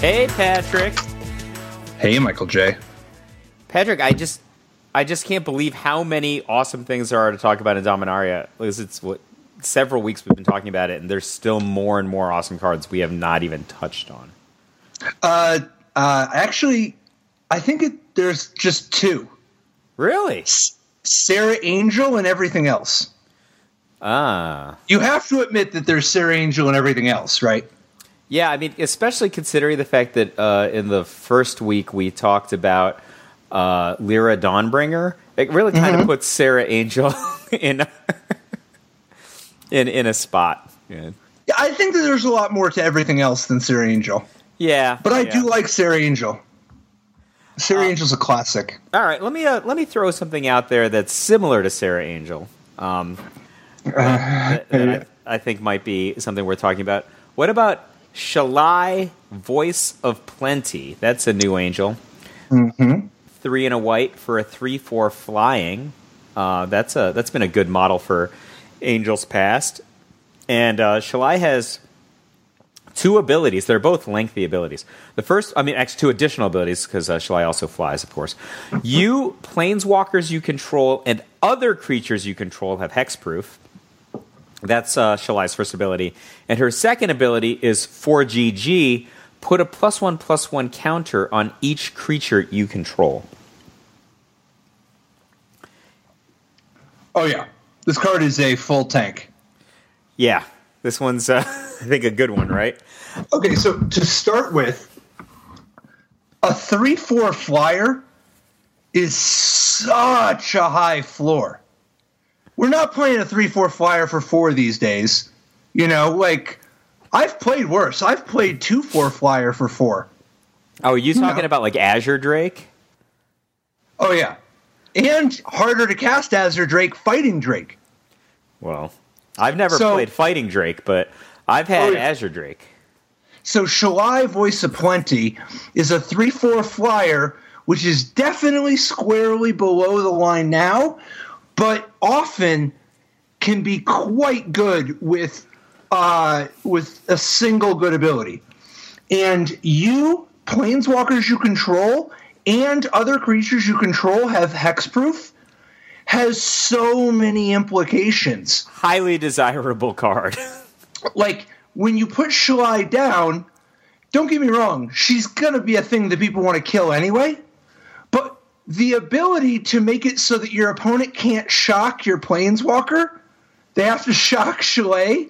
Hey, Patrick. Hey, Michael J. Patrick, I just can't believe how many awesome things there are to talk about in Dominaria. It's several weeks we've been talking about it, and there's still more and more awesome cards we have not even touched on. Actually, I think there's just two. Really? Sarah Angel and everything else. Ah. You have to admit that there's Sarah Angel and everything else, right? Yeah, I mean, especially considering the fact that in the first week we talked about Lyra Dawnbringer. It really kind of puts Sarah Angel in a spot. Yeah. I think that there's a lot more to everything else than Sarah Angel. Yeah. But I do like Sarah Angel. Sarah Angel's a classic. All right, let me throw something out there that's similar to Sarah Angel. That I think might be something we're talking about. What about Shalai, Voice of Plenty? That's a new angel. 3 and a white for a 3/4 flying. That's been a good model for angels past. And Shalai has two abilities. They're both lengthy abilities. The first, actually two additional abilities, because Shalai also flies, of course. You, planeswalkers you control, and other creatures you control have hexproof. That's Shalai's first ability. And her second ability is 4GG, put a +1/+1 counter on each creature you control. Oh, yeah. This card is a full tank. Yeah. This one's, I think, a good one, right? Okay, so to start with, a 3/4 flyer is such a high floor. We're not playing a 3/4 flyer for 4 these days. You know, like, I've played worse. I've played 2/4 flyer for 4. Oh, are you talking about, like, Azure Drake? Oh, yeah. And harder to cast Azure Drake, Fighting Drake. Well, I've never played Fighting Drake, but I've had Azure Drake. So Shalai, Voice of Plenty, is a 3/4 flyer, which is definitely squarely below the line now, but often can be quite good with a single good ability. And you, planeswalkers you control, and other creatures you control have hexproof, has so many implications. Highly desirable card. Like, when you put Shalai down, don't get me wrong, she's going to be a thing that people want to kill anyway. But the ability to make it so that your opponent can't shock your planeswalker, they have to shock Shalai,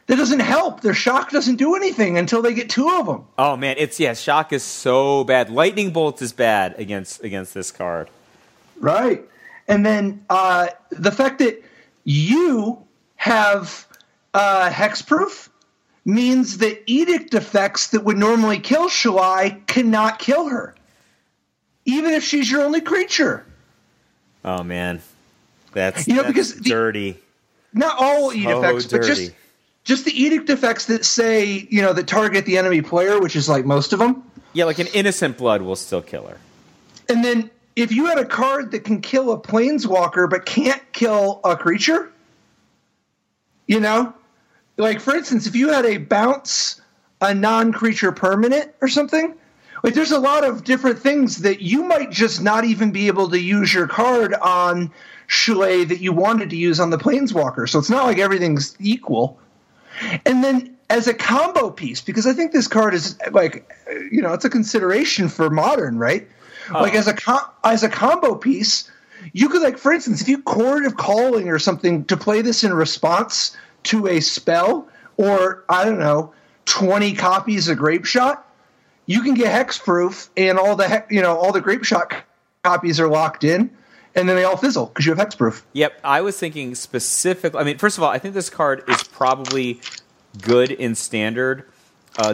that doesn't help. Their shock doesn't do anything until they get 2 of them. Oh, man, shock is so bad. Lightning Bolt is bad against this card. Right. And then the fact that you have hexproof means that edict effects that would normally kill Shalai cannot kill her, even if she's your only creature. Oh, man. That's because dirty. Not all edict effects, dirty. but just the edict effects that say, that target the enemy player, which is like most of them. Yeah, like an Innocent Blood will still kill her. And then if you had a card that can kill a planeswalker but can't kill a creature, like, for instance, if you had a bounce a non-creature permanent or something, like, there's a lot of different things that you might just not even be able to use your card on Shalai that you wanted to use on the planeswalker. So it's not like everything's equal. And then as a combo piece, because I think this card is, like, it's a consideration for Modern, right? Like, as a combo piece, you could, like, for instance, if you Chord of Calling or something to play this in response to a spell, or, I don't know, 20 copies of Grape Shot, you can get hexproof, and all the Grape Shot copies are locked in, and then they all fizzle because you have hexproof. Yep, I was thinking specifically. First of all, I think this card is probably good in Standard,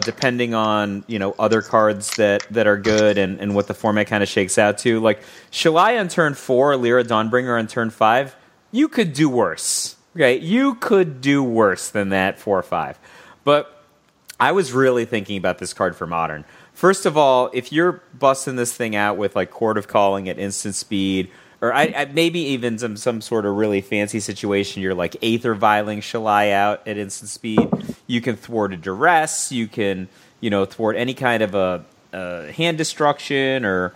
depending on other cards that are good and what the format kind of shakes out to. Like Shalai on turn 4, Lyra Dawnbringer on turn 5. You could do worse. Okay, you could do worse than that 4/5. But I was really thinking about this card for Modern. First of all, if you're busting this thing out with like Chord of Calling at instant speed, or I maybe even some sort of really fancy situation, you're like Aether Viling Shalai out at instant speed. You can thwart a duress. You can thwart any kind of a hand destruction or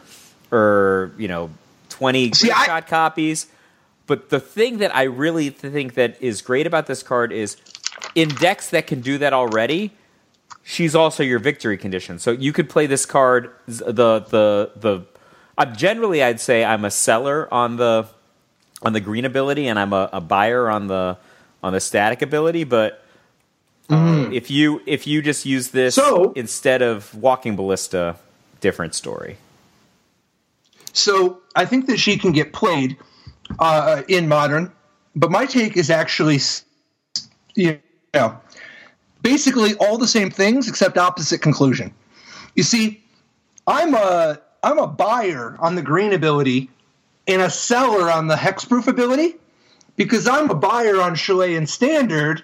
20 shot copies. But the thing that I really think that is great about this card is in decks that can do that already, she's also your victory condition. So you could play this card. Generally, I'd say I'm a seller on the green ability, and I'm a buyer on the static ability. But if you just use this instead of Walking Ballista, different story. So I think that she can get played in Modern, but my take is actually, basically all the same things except opposite conclusion. You see, I'm a buyer on the green ability and a seller on the hexproof ability because I'm a buyer on Shalai in Standard,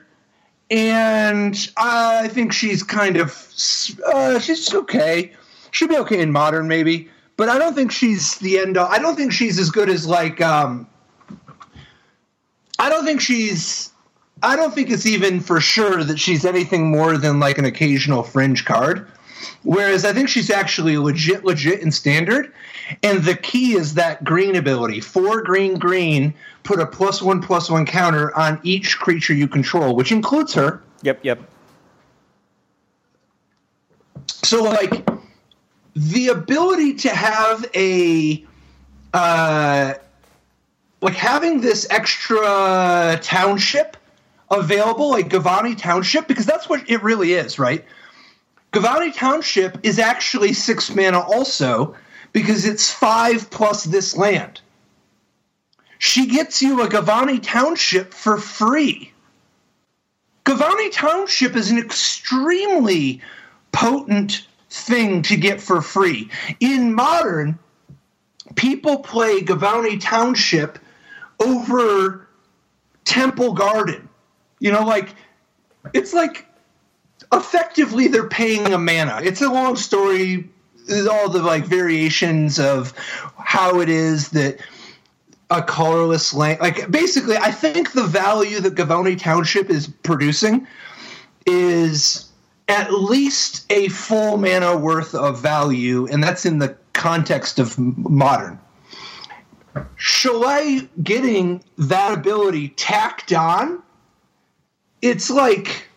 and I think she's kind of she's okay. She'll be okay in Modern maybe, but I don't think she's the end all. I don't think she's as good as I don't think it's even for sure that she's anything more than like an occasional fringe card. Whereas I think she's actually legit in Standard. And the key is that green ability. 4 green, put a +1/+1 counter on each creature you control, which includes her. Yep. So, like, the ability to have having this extra township available, like Gavani Township, because that's what it really is, right? Gavani Township is actually 6 mana also, because it's 5 plus this land. She gets you a Gavani Township for free. Gavani Township is an extremely potent thing to get for free. In Modern, people play Gavani Township over Temple Garden. It's like effectively they're paying a mana. It's a long story. There's all the variations of how it is that a colorless land. Basically, I think the value that Gavani Township is producing is at least a full mana worth of value, and that's in the context of Modern. Shalai getting that ability tacked on, it's like,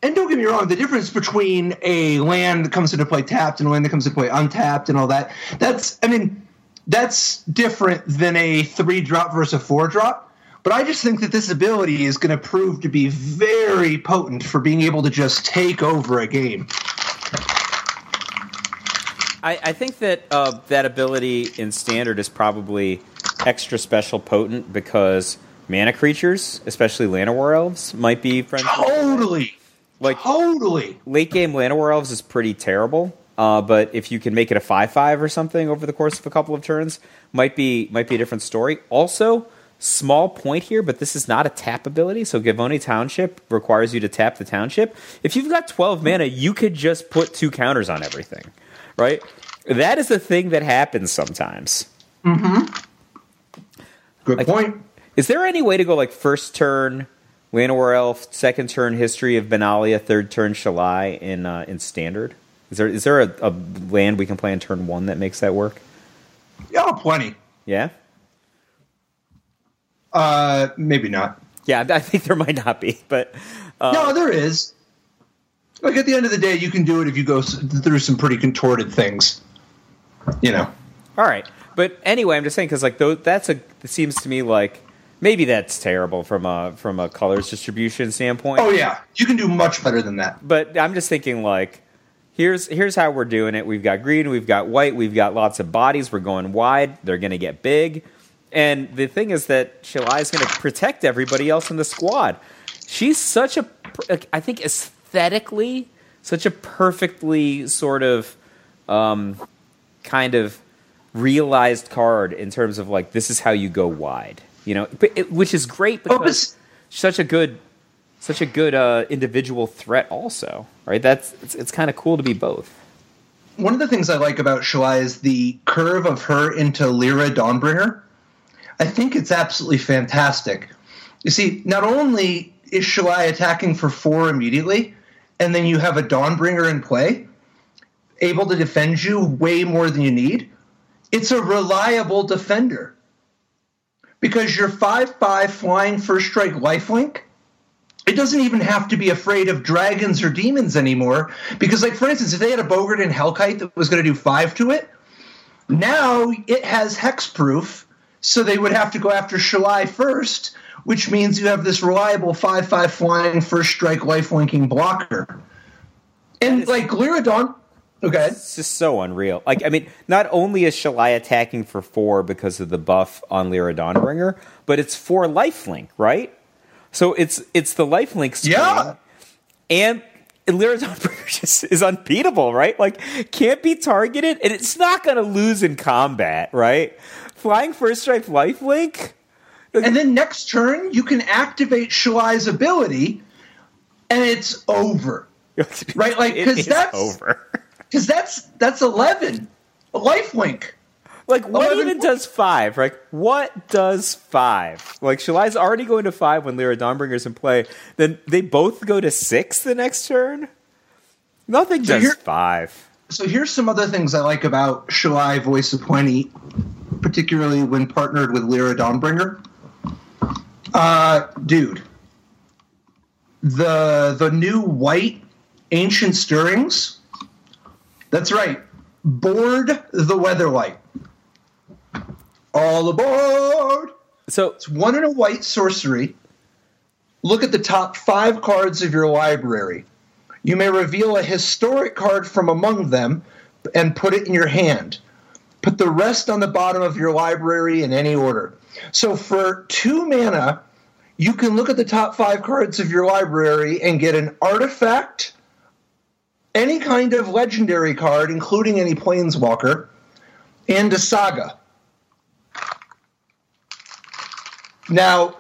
and don't get me wrong, the difference between a land that comes into play tapped and a land that comes into play untapped and all that, that's different than a 3-drop versus a 4-drop. But I just think that this ability is going to prove to be very potent for being able to just take over a game. I think that that ability in Standard is probably extra special potent because mana creatures, especially Llanowar Elves, might be friendly. Totally. Late game Llanowar Elves is pretty terrible, but if you can make it a 5/5 or something over the course of a couple of turns, might be a different story. Also, small point here, but this is not a tap ability, so Gavoni Township requires you to tap the township. If you've got 12 mana, you could just put 2 counters on everything, right? That is the thing that happens sometimes. Mm-hmm. Good point. Is there any way to go first turn Llanowar Elf, second turn History of Benalia, third turn Shalai in Standard? Is there a land we can play in turn 1 that makes that work? Yeah, plenty. Yeah? Maybe not. Yeah, I think there might not be, but no, there is. At the end of the day, you can do it if you go through some pretty contorted things. All right, but anyway, I'm just saying because it seems to me like maybe that's terrible from a colors distribution standpoint. Oh yeah, you can do much better than that. But I'm just thinking here's how we're doing it. We've got green, we've got white, we've got lots of bodies. We're going wide. They're going to get big. And the thing is that Shalai is going to protect everybody else in the squad. She's I think aesthetically, such a perfectly sort of kind of realized card in terms of this is how you go wide, which is great because such a good individual threat also, right? It's kind of cool to be both. One of the things I like about Shalai is the curve of her into Lyra Dawnbringer. I think it's absolutely fantastic. You see, not only is Shalai attacking for 4 immediately, and then you have a Dawnbringer in play, able to defend you way more than you need, it's a reliable defender. Because your 5/5 flying first strike lifelink, it doesn't even have to be afraid of dragons or demons anymore. Because, like, for instance, if they had a Boggart and Hellkite that was going to do 5 to it, now it has hexproof, so they would have to go after Shalai first, which means you have this reliable 5/5 flying first strike lifelinking blocker. And, like, Lyradon... Okay. It's just so unreal. Like, I mean, not only is Shalai attacking for 4 because of the buff on Lyra Dawnbringer, but it's 4 lifelink, right? So it's the lifelink screen. Yeah. And Lyra Dawnbringer just is unbeatable, right? Like, can't be targeted, and it's not going to lose in combat, right? Flying first strike lifelink. And then next turn, you can activate Shalai's ability, and it's over. Right? Like, because that's over. Because that's 11. A lifelink. Like, what even does 5? Like, what does 5? Like, Shalai's already going to 5 when Lyra Dawnbringer's in play. Then they both go to 6 the next turn? Nothing does 5. So here's some other things I like about Shalai Voice of Plenty, particularly when partnered with Lyra Dawnbringer. Dude. The new white Ancient Stirrings... That's right. Board the weatherlight. All aboard! So it's 1 and a white sorcery. Look at the top 5 cards of your library. You may reveal a historic card from among them and put it in your hand. Put the rest on the bottom of your library in any order. So for 2 mana, you can look at the top 5 cards of your library and get an artifact, any kind of legendary card, including any planeswalker, and a saga. Now,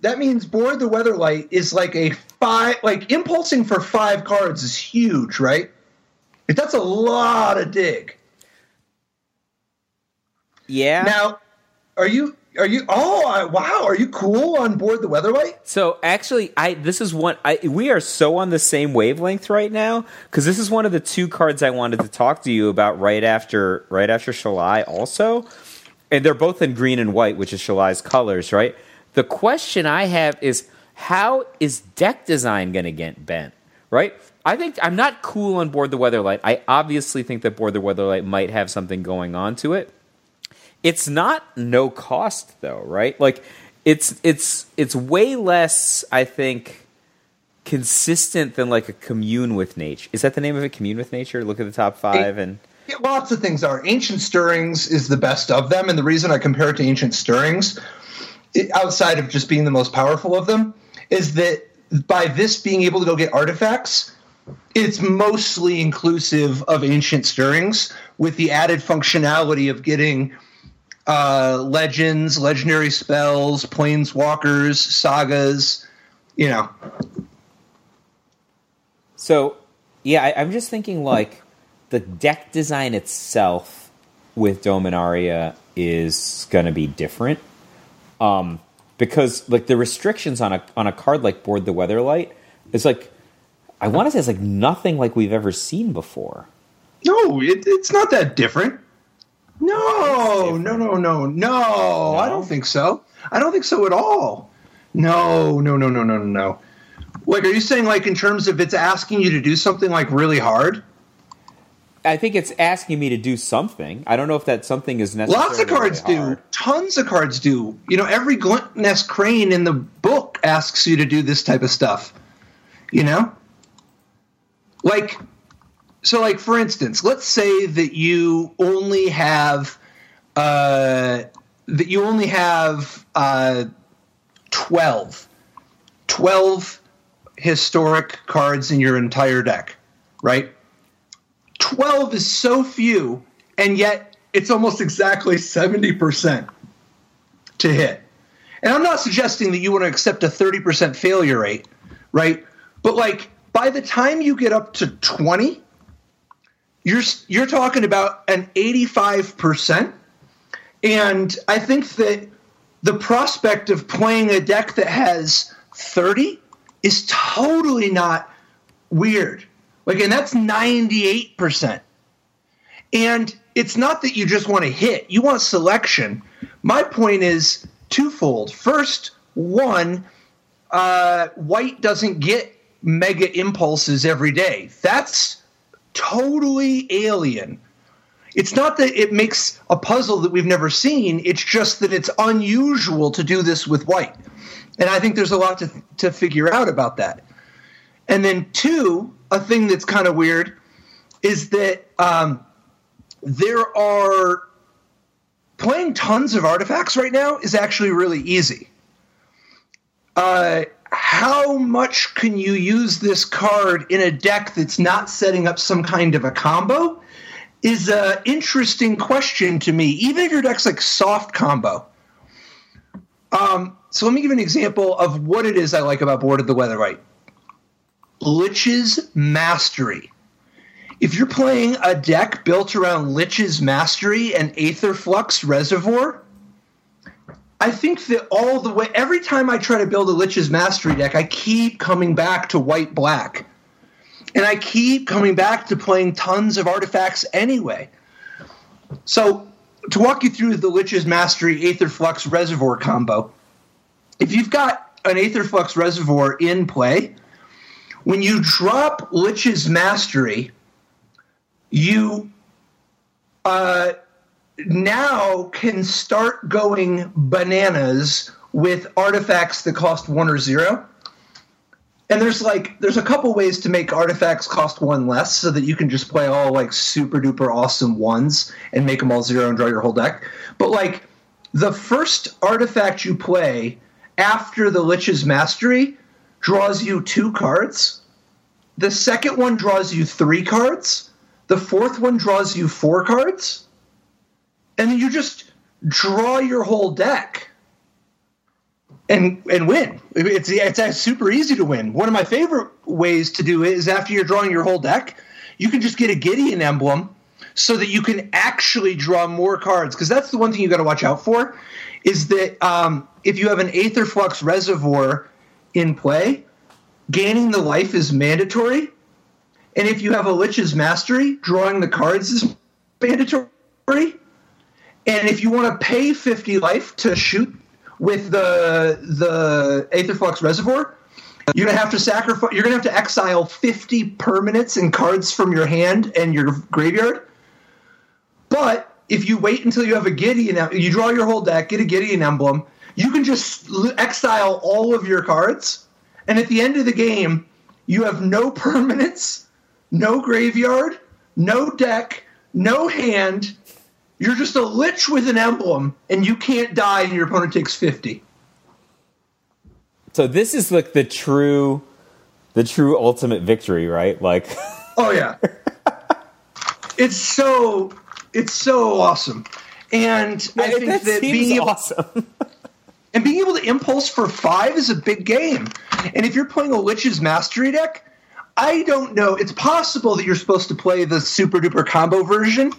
that means Board the Weatherlight is like a 5... Like, impulsing for 5 cards is huge, right? That's a lot of dig. Yeah. Now, are you... wow, are you cool on Board the Weatherlight? So actually, we are so on the same wavelength right now, because this is one of the 2 cards I wanted to talk to you about right after Shalai also, and they're both in green and white, which is Shalai's colors, right? The question I have is, how is deck design going to get bent, right? I think I'm not cool on Board the Weatherlight. I obviously think that Board the Weatherlight might have something going on to it. It's not no cost though, right? Like it's way less, I think, consistent than like a Commune with Nature. Is that the name of it? Commune with Nature? Look at the top 5 and lots of things are. Ancient Stirrings is the best of them, and the reason I compare it to Ancient Stirrings, outside of just being the most powerful of them, is that by this being able to go get artifacts, it's mostly inclusive of Ancient Stirrings with the added functionality of getting legends, legendary spells, planeswalkers, sagas, you know. So, yeah, I'm just thinking, like, the deck design itself with Dominaria is going to be different. Because, like, the restrictions on a card like Board the Weatherlight is, like, I want to say it's, like, nothing like we've ever seen before. No, it's not that different. No. I don't think so. I don't think so at all. No. Like, are you saying, like, in terms of it's asking you to do something, like, really hard? I think it's asking me to do something. I don't know if that something is necessarily Lots of cards really hard. do. Tons of cards do. You know, every gluttonous crane in the book asks you to do this type of stuff. You know? Like... So, like, for instance, let's say that you only have 12 historic cards in your entire deck, right? 12 is so few, and yet it's almost exactly 70% to hit. And I'm not suggesting that you want to accept a 30% failure rate, right? But, like, by the time you get up to 20... You're talking about an 85%, and I think that the prospect of playing a deck that has 30 is totally not weird. Like, and that's 98%. And it's not that you just want to hit. You want selection. My point is twofold. First, one, white doesn't get mega impulses every day. That's totally alien. It's not that it makes a puzzle that we've never seen. It's just that it's unusual to do this with white. And I think there's a lot to figure out about that. And then two, a thing that's kind of weird is that there are playing tons of artifacts right now is actually really easy. How much can you use this card in a deck that's not setting up some kind of a combo is an interesting question to me, even if your deck's like soft combo. So let me give you an example of what it is I like about Board of the Weatherlight. Lich's Mastery. If you're playing a deck built around Lich's Mastery and Aetherflux Reservoir, I think that all the way, every time I try to build a Lich's Mastery deck, I keep coming back to white-black. And I keep coming back to playing tons of artifacts anyway. So, to walk you through the Lich's Mastery Aetherflux Reservoir combo, if you've got an Aetherflux Reservoir in play, when you drop Lich's Mastery, you now can start going bananas with artifacts that cost 1 or 0. And there's a couple ways to make artifacts cost 1 less so that you can just play all like super duper awesome 1s and make them all 0 and draw your whole deck. But like the first artifact you play after the Lich's Mastery draws you 2 cards. The second one draws you 3 cards. The fourth one draws you 4 cards. And then you just draw your whole deck and win. It's super easy to win. One of my favorite ways to do it is after you're drawing your whole deck, you can just get a Gideon emblem so that you can actually draw more cards. Because that's the one thing you got to watch out for is that if you have an Aetherflux Reservoir in play, gaining the life is mandatory. And if you have a Lich's Mastery, drawing the cards is mandatory. And if you want to pay 50 life to shoot with the Aetherflux Reservoir, you're gonna have to sacrifice. You're gonna have to exile 50 permanents and cards from your hand and your graveyard. But if you wait until you have a Gideon, you draw your whole deck, get a Gideon emblem, you can just exile all of your cards, and at the end of the game, you have no permanents, no graveyard, no deck, no hand. You're just a Lich with an emblem, and you can't die, and your opponent takes 50. So this is like the true ultimate victory, right? Like, oh yeah, it's so awesome, and I think that being awesome. and being able to impulse for 5 is a big game. And if you're playing a Lich's Mastery deck, I don't know. It's possible that you're supposed to play the super duper combo version.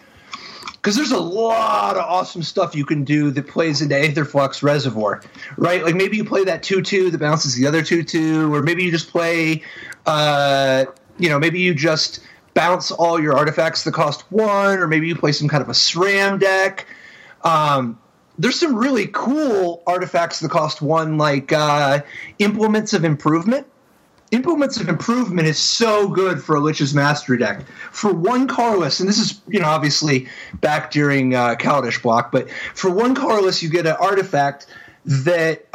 Because there's a lot of awesome stuff you can do that plays into Aetherflux Reservoir, right? Like maybe you play that 2/2 that bounces the other 2/2, or maybe you just play, maybe you just bounce all your artifacts that cost 1, or maybe you play some kind of a SRAM deck. There's some really cool artifacts that cost 1, like Implements of Improvement. Implements of Improvement is so good for a Lich's Mastery deck. For 1 colorless, and this is obviously back during Kaladesh block, but for 1 colorless, you get an artifact that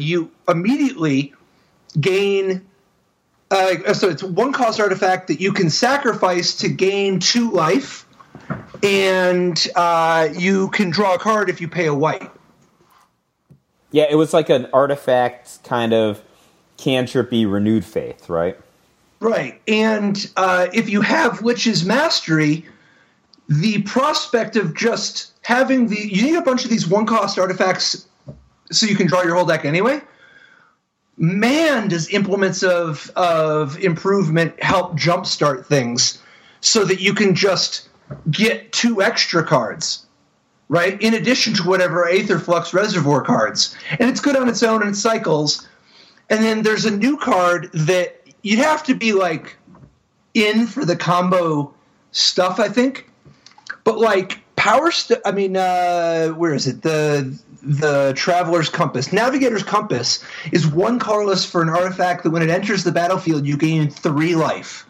you immediately gain. So it's 1 cost artifact that you can sacrifice to gain 2 life, and you can draw a card if you pay a white. Yeah, it was like an artifact kind of cantripy Renewed Faith, right? Right. And if you have Lich's Mastery, the prospect of just having you need a bunch of these 1-cost artifacts so you can draw your whole deck anyway. Man, does Implements of Improvement help jumpstart things so that you can just get 2 extra cards, right? In addition to whatever Aetherflux Reservoir cards. And it's good on its own and it cycles. And then there's a new card that you'd have to be like in for the combo stuff, I think. But like where is it? The Traveler's Compass. Navigator's Compass is 1 colorless for an artifact that when it enters the battlefield, you gain 3 life.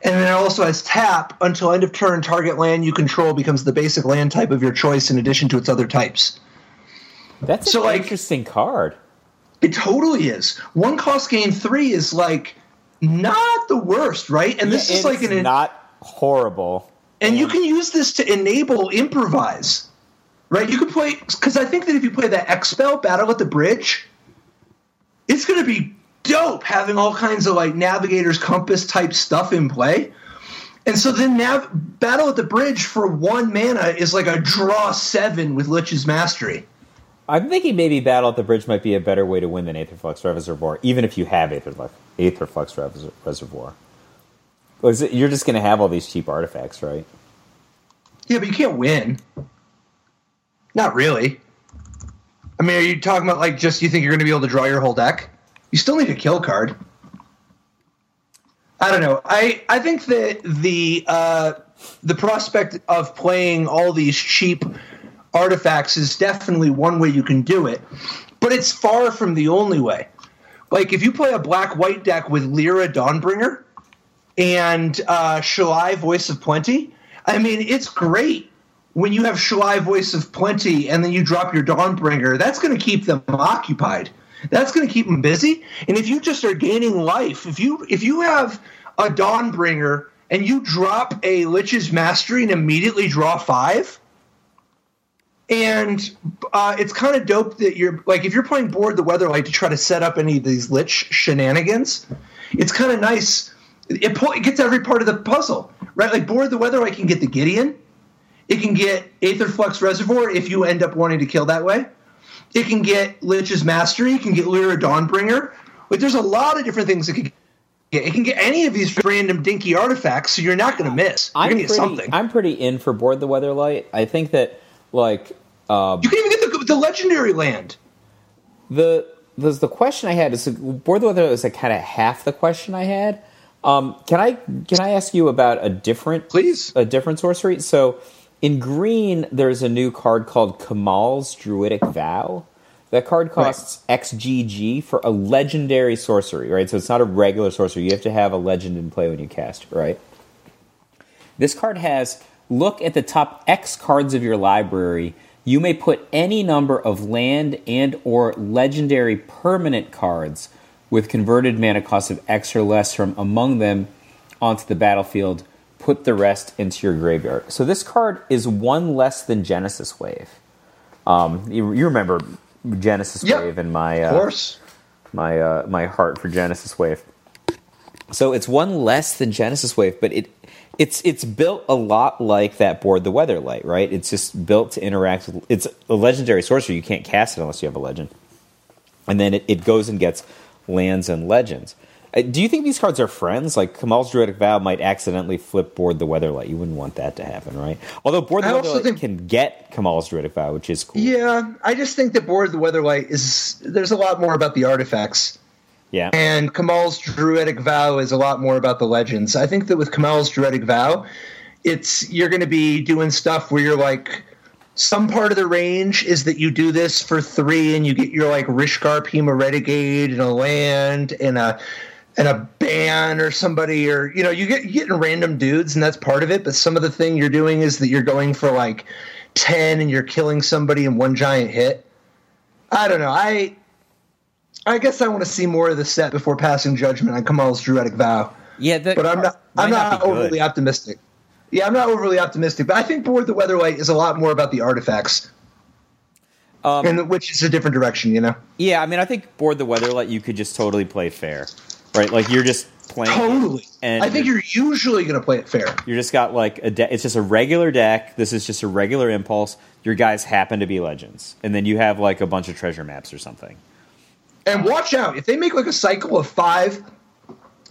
And then it also has tap until end of turn, target land you control becomes the basic land type of your choice in addition to its other types. That's an interesting card. It totally is. 1 cost gain 3 is like not the worst, right? And this is like not horrible. And you can use this to enable improvise, right? You can play, because I think that if you play that X spell, Battle at the Bridge, it's going to be dope having all kinds of like Navigator's Compass type stuff in play. And so then Battle at the Bridge for 1 mana is like a draw 7 with Lich's Mastery. I'm thinking maybe Battle at the Bridge might be a better way to win than Aetherflux Reservoir, even if you have Aetherflux Reservoir. You're just going to have all these cheap artifacts, right? Yeah, but you can't win. Not really. I mean, are you talking about like just you think you're going to be able to draw your whole deck? You still need a kill card. I don't know. I think that the prospect of playing all these cheap artifacts is definitely one way you can do it, but it's far from the only way. Like if you play a black-white deck with Lyra Dawnbringer and Shalai Voice of Plenty, I mean, it's great when you have Shalai Voice of Plenty and then you drop your Dawnbringer. That's going to keep them occupied. That's going to keep them busy. And if you just are gaining life, if you have a Dawnbringer and you drop a Lich's Mastery and immediately draw 5, and it's kind of dope that you're like if you're playing Board the Weatherlight to try to set up any of these Lich shenanigans, it's kind of nice. It gets every part of the puzzle, right? Like Board the Weatherlight can get the Gideon. It can get Aetherflux Reservoir if you end up wanting to kill that way. It can get Lich's Mastery. It can get Lyra Dawnbringer. Like there's a lot of different things it can get. It can get any of these random dinky artifacts, so you're not going to miss. You're going to get something. I'm pretty in for Board the Weatherlight. I think that like you can even get the legendary land. The question I had is Board the Weatherlight was like kind of half the question I had. Can I ask you about a different sorcery? So in green, there's a new card called Kamahl's Druidic Vow. That card costs XGG for a legendary sorcery, right? So it's not a regular sorcery. You have to have a legend in play when you cast, right? This card has, look at the top X cards of your library. You may put any number of land and or legendary permanent cards with converted mana cost of X or less from among them onto the battlefield. Put the rest into your graveyard. So this card is 1 less than Genesis Wave. You remember Genesis Wave and my of course. my heart for Genesis Wave. So it's 1 less than Genesis Wave, but it's built a lot like that Board the Weatherlight, right? It's just built to interact with. It's a legendary sorcery. You can't cast it unless you have a legend, and then it goes and gets lands and legends. Do you think these cards are friends? Like Kamahl's Druidic Vow might accidentally flip Board the Weatherlight. You wouldn't want that to happen, right? Although Board the Weatherlight can get Kamahl's Druidic Vow, which is cool. Yeah, I just think that Board the Weatherlight there's a lot more about the artifacts. Yeah. And Kamahl's Druidic Vow is a lot more about the legends. I think that with Kamahl's Druidic Vow, you're going to be doing stuff where you're like, some part of the range is that you do this for 3 and you get your like Rishkar Pima Renegade and a land and a ban or somebody, or you're getting random dudes, and that's part of it. But some of the thing you're doing is that you're going for like 10 and you're killing somebody in 1 giant hit. I don't know. I guess I want to see more of the set before passing judgment on Kamahl's Druidic Vow. Yeah, but I'm not overly optimistic. Yeah, I'm not overly optimistic, but I think Board the Weatherlight is a lot more about the artifacts, which is a different direction, Yeah, I mean, I think Board the Weatherlight you could just totally play fair, right? Like you're just playing totally. And I think you're usually going to play it fair. You just got like it's just a regular deck. This is just a regular impulse. Your guys happen to be legends, and then you have like a bunch of treasure maps or something. And watch out if they make like a cycle of 5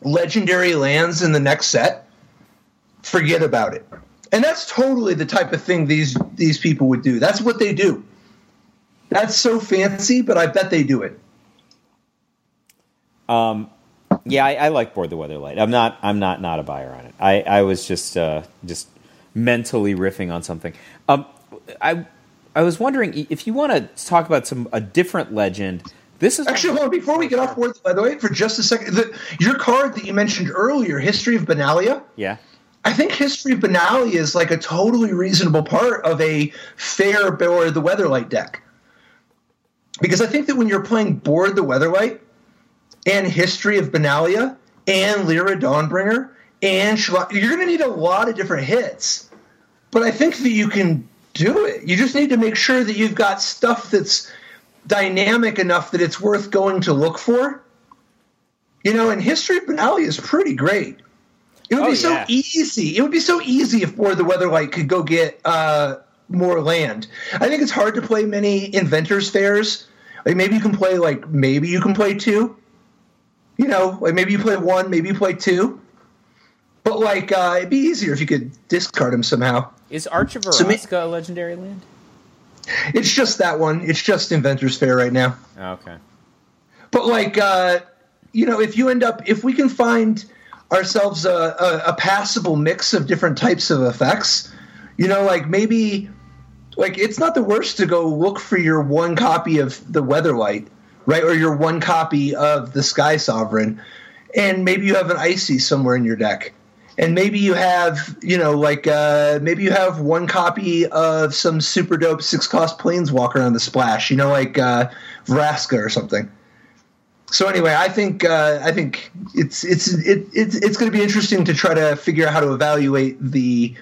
legendary lands in the next set. Forget about it. And that's totally the type of thing these people would do. That's what they do. That's so fancy, but I bet they do it. Yeah, I like Board the Weatherlight. I'm not a buyer on it. I was just mentally riffing on something. I was wondering if you want to talk about a different legend. This is actually, hold on, before we get off Board the Weatherlight for just a second. Your card that you mentioned earlier, History of Benalia. Yeah. I think History of Benalia is like a totally reasonable part of a fair Board the Weatherlight deck. Because I think that when you're playing Board the Weatherlight and History of Benalia and Lyra Dawnbringer and Shalai, you're going to need a lot of different hits. But I think that you can do it. You just need to make sure that you've got stuff that's dynamic enough that it's worth going to look for. And History of Benalia is pretty great. It would be so easy. It would be so easy if Board the Weatherlight could go get more land. I think it's hard to play many Inventors Fairs. Like maybe you can play 2. Like maybe you play 1, maybe you play 2. But it'd be easier if you could discard them somehow. Is Arch of Araska a legendary land? It's just that one. It's just Inventors Fair right now. Oh, okay. But if we can find ourselves a passable mix of different types of effects, maybe it's not the worst to go look for your one copy of the Weatherlight, right, or your one copy of the Sky Sovereign, and maybe you have an Icy somewhere in your deck, and maybe you have maybe you have one copy of some super dope 6-cost Planeswalker on the splash, Vraska or something. So anyway, I think it's going to be interesting to try to figure out how to evaluate the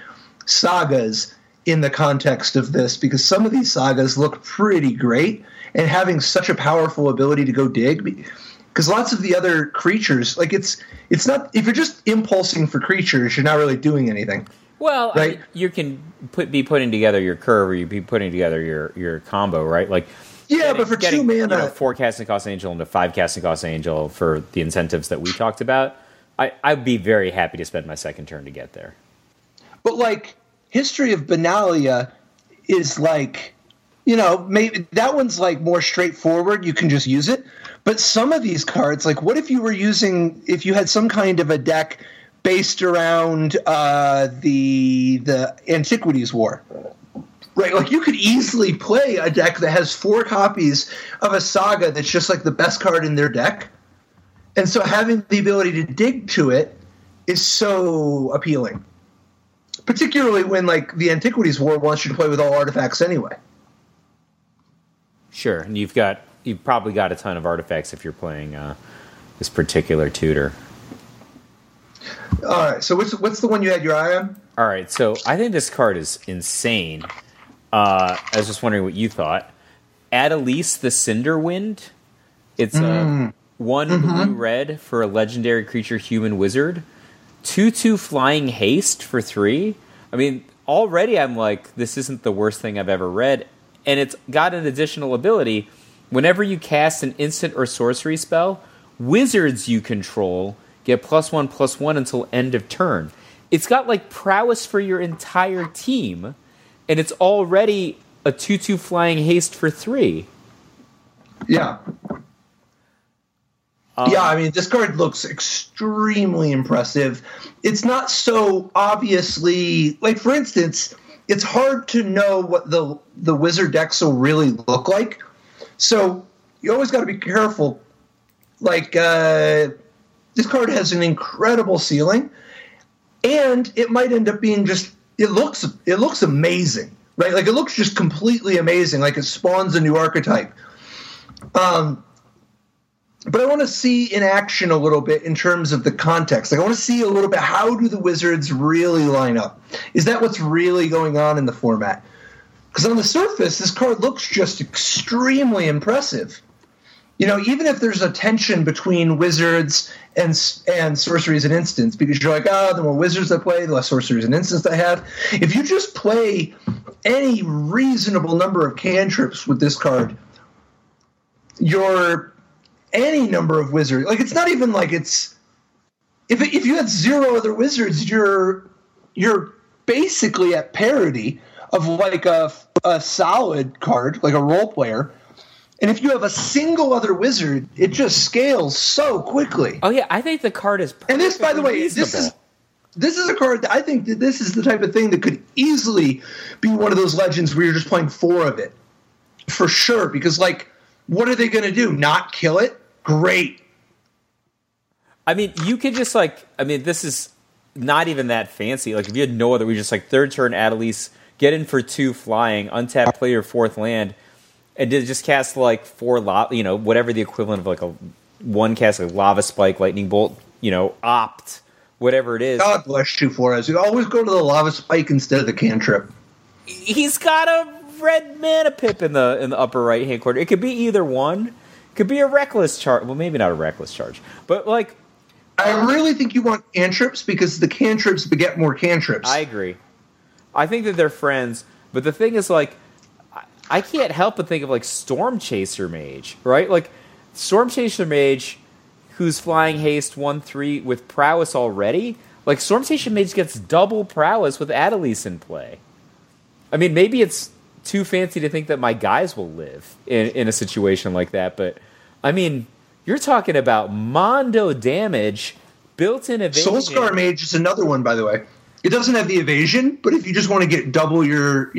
sagas in the context of this, because some of these sagas look pretty great, and having such a powerful ability to go dig, because lots of the other creatures, it's not, if you're just impulsing for creatures, you're not really doing anything. Well, right? I mean, you can be putting together your curve, or you be putting together your combo, right? But for 2 mana, 4 casting cost Angel into 5 casting cost Angel for the incentives that we talked about, I'd be very happy to spend my second turn to get there. But History of Benalia is maybe that one's more straightforward. You can just use it. But some of these cards, what if you had some kind of a deck based around the Antiquities War? Right, you could easily play a deck that has 4 copies of a saga that's just the best card in their deck. And so having the ability to dig to it is so appealing. Particularly when the Antiquities War wants you to play with all artifacts anyway. Sure, and you've probably got a ton of artifacts if you're playing this particular tutor. All right, so what's the one you had your eye on? All right, so I think this card is insane. I was just wondering what you thought. Adeliz the Cinderwind. It's 1 blue-red for a legendary creature human wizard. 2/2 flying haste for 3. I mean, already I'm this isn't the worst thing I've ever read. And it's got an additional ability. Whenever you cast an instant or sorcery spell, wizards you control get +1/+1 until end of turn. It's got prowess for your entire team, and it's already a 2/2 flying haste for 3. Yeah. I mean, this card looks extremely impressive. It's not so obviously, for instance, it's hard to know what the wizard decks will really look like. So you always got to be careful. This card has an incredible ceiling, and it might end up being it looks amazing, right? It looks just completely amazing. It spawns a new archetype. But I want to see in action a little bit in terms of the context. I want to see a little bit, how do the wizards really line up? Is that what's really going on in the format? Because on the surface, this card looks just extremely impressive. Even if there's a tension between wizards and sorceries and instants, because you're the more wizards I play, the less sorceries and instants I have. If you just play any reasonable number of cantrips with this card, you're any number of wizards. It's not even it's if you had 0 other wizards, you're basically at parity of a solid card, a role player, And if you have a single other wizard, it just scales so quickly. Oh yeah, I think the card is perfectly and this, by the way, reasonable. This is a card that I think that this is the type of thing that could easily be one of those legends where you're just playing 4 of it. For sure, because, like, what are they going to do? Not kill it? Great. I mean, you could just, like, this is not even that fancy. Like, if you had no other, we just, like, 3rd turn Adeliz, get in for 2 flying, untap, play your 4th land, and just cast, like, 4, whatever the equivalent of, like, a 1 cast, like, Lava Spike, Lightning Bolt, opt, whatever it is. God bless you, Flores. You always go to the Lava Spike instead of the cantrip. He's got a red mana pip in the upper right hand corner. It could be either one. It could be a reckless charge. Well, maybe not a reckless charge, but like, I really think you want cantrips because the cantrips beget more cantrips. I agree. I think that they're friends, but the thing is, like, I can't help but think of like Storm Chaser Mage, right? Like Storm Chaser Mage, who's flying haste 1/3 with prowess already. Like Storm Chaser Mage gets double prowess with Adeliz in play. I mean, maybe it's too fancy to think that my guys will live in a situation like that, but I mean, you're talking about mondo damage, built-in evasion. Soulscar Mage is another one, by the way. It doesn't have the evasion, but if you just want to get double your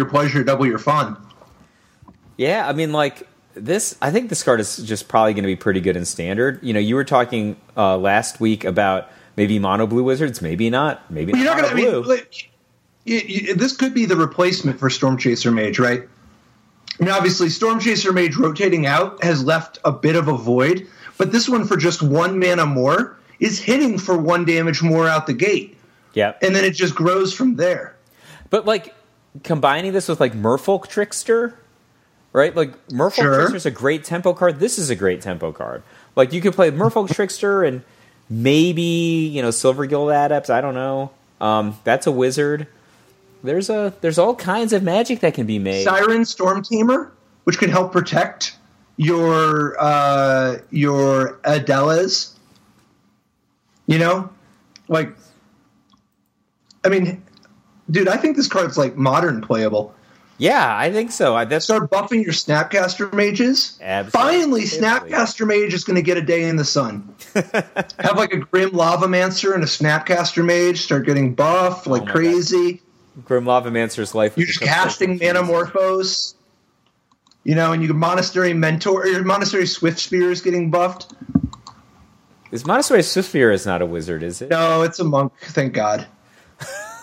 pleasure, double your fun. Yeah, I mean, like this. I think this card is just probably going to be pretty good in standard. You were talking last week about maybe mono blue wizards, maybe not. Maybe well, not. You're not going to. Like, this could be the replacement for Storm Chaser Mage, right? I mean, obviously, Storm Chaser Mage rotating out has left a bit of a void, but this one for just 1 mana more is hitting for 1 damage more out the gate. Yeah. And then it just grows from there. But, like, combining this with, like, Merfolk Trickster, right? Like, Merfolk Trickster is a great tempo card. This is a great tempo card. Like, you could play Merfolk Trickster and maybe, Silver Guild Adept. I don't know. That's a wizard. There's all kinds of magic that can be made. Siren Storm Tamer, which can help protect your Adeliz. Like, I mean, dude, I think this card's like modern playable. Yeah, I think so. Start buffing your Snapcaster Mages. Absolutely. Finally, Snapcaster Mage is going to get a day in the sun. Have like a Grim Lavamancer and a Snapcaster Mage. Start getting buffed like crazy. God. Grim Lavamancer's life. You're just casting Manamorphose. And you can Monastery Mentor, or your Monastery Swift Spear is getting buffed. Is Monastery Swift Spear is not a wizard, is it? No, it's a monk, thank God.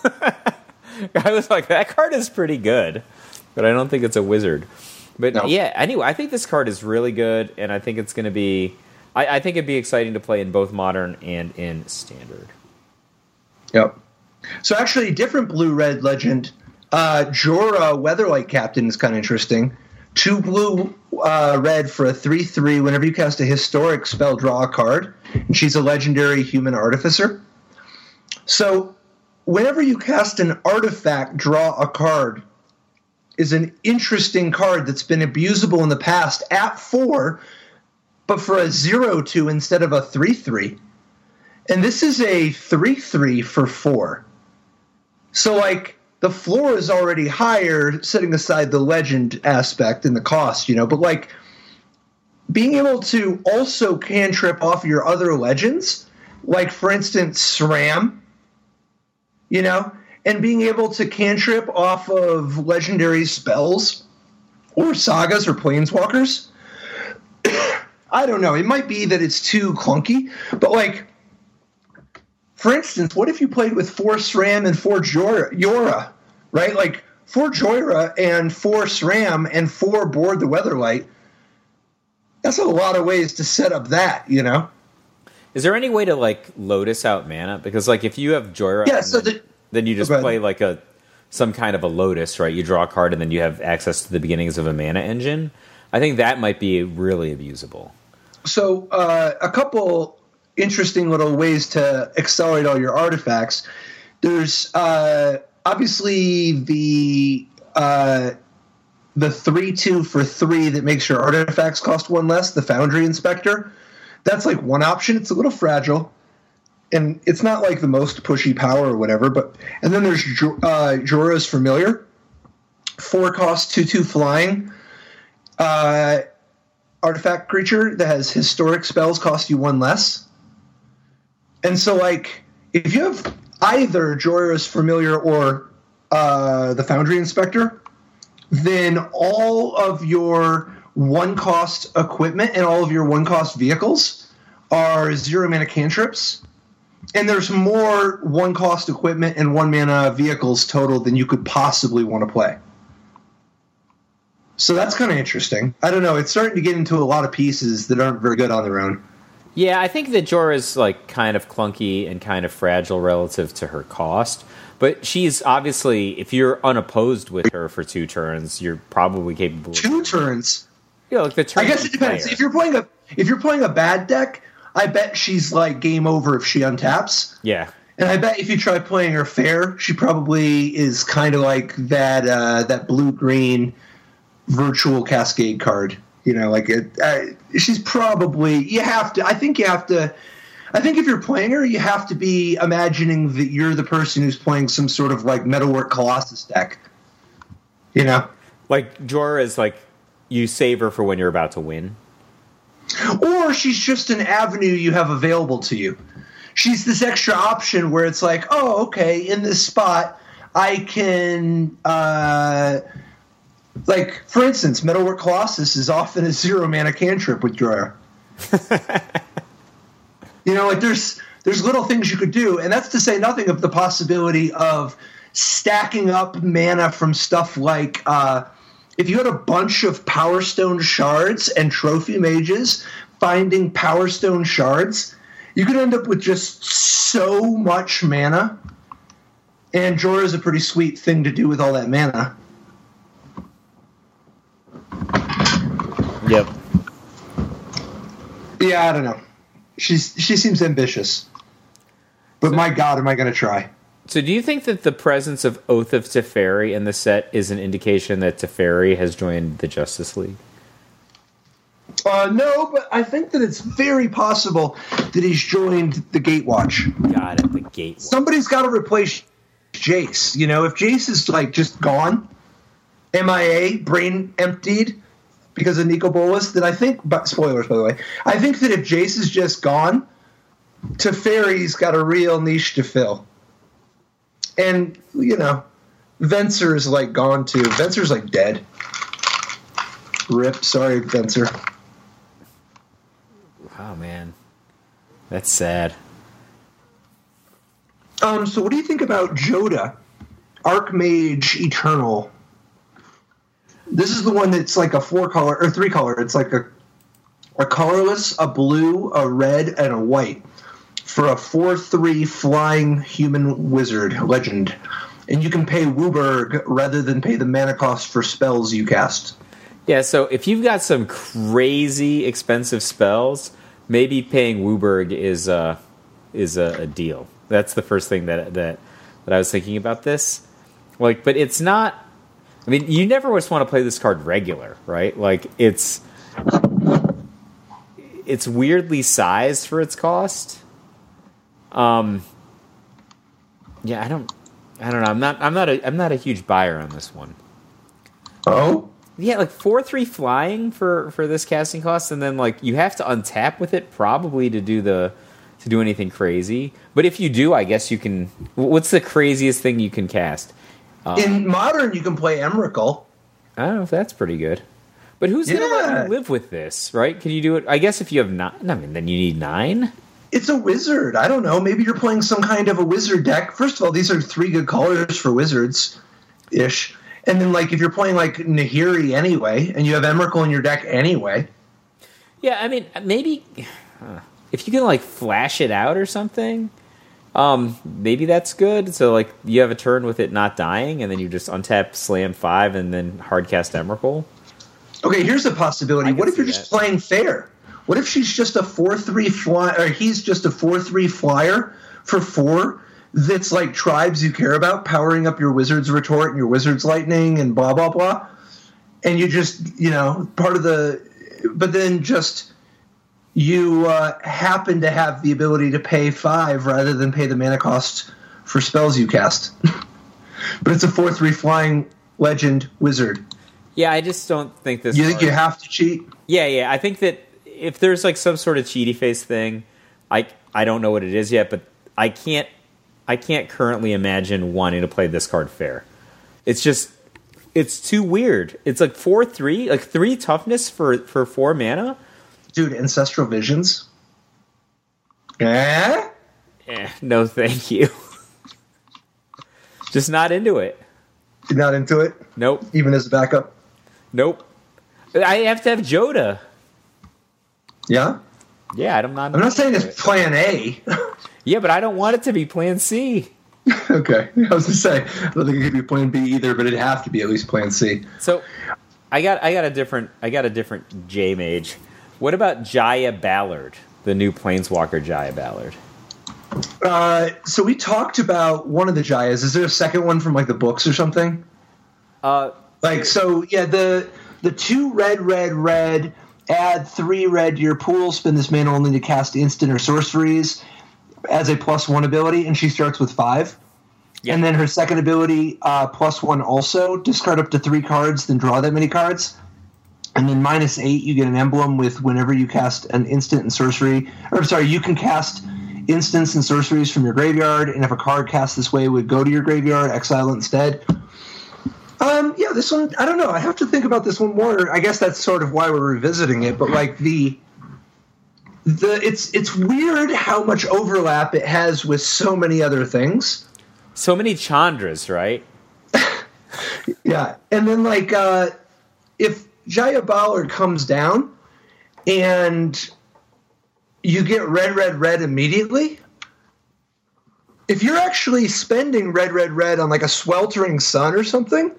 I was like, that card is pretty good, but I don't think it's a wizard. But yeah, anyway, I think this card is really good, and I think it's going to be... I think it'd be exciting to play in both Modern and in Standard. Yep. So actually, different blue-red legend. Jhoira, Weatherlight Captain, is kind of interesting. 2 blue red for a 3/3. Whenever you cast a historic spell, draw a card. And she's a legendary human artificer. So whenever you cast an artifact, draw a card is an interesting card that's been abusable in the past at 4, but for a 0/2 instead of a 3/3. And this is a 3/3 for 4. So, like, the floor is already higher, setting aside the legend aspect and the cost, but, like, being able to also cantrip off your other legends, like, for instance, SRAM, and being able to cantrip off of legendary spells or sagas or planeswalkers, I don't know. It might be that it's too clunky, but, like, for instance, what if you played with 4 SRAM and 4 Jhoira, right? Like 4 Jhoira and 4 SRAM and 4 Board the Weatherlight. That's a lot of ways to set up that, Is there any way to, like, Lotus out mana? Because, like, if you have Jhoira, then you just play, like, some kind of a Lotus, right? You draw a card and then you have access to the beginnings of a mana engine. I think that might be really abusable. So, a couple interesting little ways to accelerate all your artifacts. There's obviously the 3/2 for 3 that makes your artifacts cost 1 less, the Foundry Inspector. That's like one option. It's a little fragile, and it's not like the most pushy power or whatever. And then there's Jhoira's Familiar, 4 cost, 2/2 flying. artifact creature that has historic spells cost you 1 less. And so, like, if you have either Jhoira's Familiar or the Foundry Inspector, then all of your 1-cost equipment and all of your 1-cost vehicles are 0 mana cantrips. And there's more 1-cost equipment and 1 mana vehicles total than you could possibly want to play. So that's kind of interesting. I don't know. It's starting to get into a lot of pieces that aren't very good on their own. Yeah, I think that Jhoira's like kind of clunky and kind of fragile relative to her cost. But she's obviously, if you're unopposed with her for 2 turns, you're probably capable of 2 turns. Yeah, like the turn. I guess it depends. If you're playing a bad deck, I bet she's like game over if she untaps. Yeah. And I bet if you try playing her fair, she probably is kind of like that blue-green virtual cascade card. You know, like she's probably, I think if you're playing her, you have to be imagining that you're the person who's playing some sort of like Metalwork Colossus deck. You know? Like Jhoira is like, you save her for when you're about to win. Or she's just an avenue you have available to you. She's this extra option where it's like, oh, okay, in this spot, I can, like, for instance, Metalwork Colossus is often a 0 mana cantrip with Jhoira. You know, like, there's little things you could do, and that's to say nothing of the possibility of stacking up mana from stuff like, if you had a bunch of Power Stone shards and Trophy Mages finding Power Stone shards, you could end up with just so much mana. And Jhoira is a pretty sweet thing to do with all that mana. Yep. Yeah, I don't know. She seems ambitious. But my God, am I going to try. So do you think that the presence of Oath of Teferi in the set is an indication that Teferi has joined the Justice League? No, but I think that it's very possible that he's joined the Gatewatch. Got it, the Gatewatch. Somebody's got to replace Jace. You know, if Jace is like just gone, MIA, brain emptied because of Nico Bolas, then I think, but spoilers by the way, I think that if Jace is just gone, Teferi's got a real niche to fill. And, you know, Venser's like gone too. Venser's like dead. RIP, sorry, Venser. Oh, man. That's sad. So what do you think about Jodah, Archmage Eternal? This is the one that's like a 4-color, or 3-color. It's like a colorless, a blue, a red, and a white for a 4/3 flying human wizard legend. And you can pay Wooburg rather than pay the mana cost for spells you cast. Yeah, so if you've got some crazy expensive spells, maybe paying Wooburg is a deal. That's the first thing that I was thinking about this. Like, but it's not. I mean, you never just want to play this card regular, right? Like, it's weirdly sized for its cost. Yeah, I don't know. I'm not a huge buyer on this one. Oh. Yeah, like 4/3 flying for this casting cost, and then like you have to untap with it probably to do anything crazy. But if you do, I guess you can. What's the craziest thing you can cast? In Modern, you can play Emrakul. I don't know if that's pretty good. But who's going to let you live with this, right? Can you do it? I guess if you have 9, I mean, then you need 9. It's a wizard. I don't know. Maybe you're playing some kind of a wizard deck. First of all, these are 3 good colors for wizards-ish. And then, like, if you're playing, like, Nahiri anyway, and you have Emrakul in your deck anyway. Yeah, I mean, maybe if you can, like, flash it out or something, maybe that's good. So, like, you have a turn with it not dying, and then you just untap, slam 5, and then hardcast Emrakul. Okay, here's a possibility. What if you're just playing fair? What if she's just a 4/3 flyer, or he's just a 4/3 flyer for 4 that's like tribes you care about, powering up your Wizard's Retort and your Wizard's Lightning and blah, blah, blah. And you just, you know, but then just you happen to have the ability to pay 5 rather than pay the mana cost for spells you cast. But it's a 4/3 flying legend wizard. Yeah, I just don't think this. You think you have to cheat? Yeah. I think that if there's like some sort of cheaty face thing, I don't know what it is yet, but I can't currently imagine wanting to play this card fair. It's too weird. It's like 4/3, like 3 toughness for 4 mana. Dude, Ancestral Visions. No, thank you. Just not into it. You're not into it? Nope. Even as a backup? Nope. I have to have Jodah. Yeah? Yeah, I'm not saying it's plan A. Yeah, but I don't want it to be plan C. Okay. I was going to say, I don't think it could be plan B either, but it'd have to be at least plan C. So, I got a different J mage. What about Jaya Ballard, the new Planeswalker Jaya Ballard? So we talked about one of the Jayas. Is there a second one from like the books or something? The 2 red, add 3 red to your pool, spend this mana only to cast instant or sorceries as a +1 ability, and she starts with 5. Yeah. And then her second ability, +1 also, discard up to 3 cards, then draw that many cards. And then -8, you get an emblem with whenever you cast an instant and sorcery. You can cast instants and sorceries from your graveyard, and if a card cast this way would go to your graveyard, exile it instead. This one, I don't know. I have to think about this one more. I guess that's sort of why we're revisiting it, but like it's weird how much overlap it has with so many other things. So many Chandras, right? Yeah. And then if Jaya Ballard comes down and you get red immediately, if you're actually spending red on like a Sweltering Sun or something,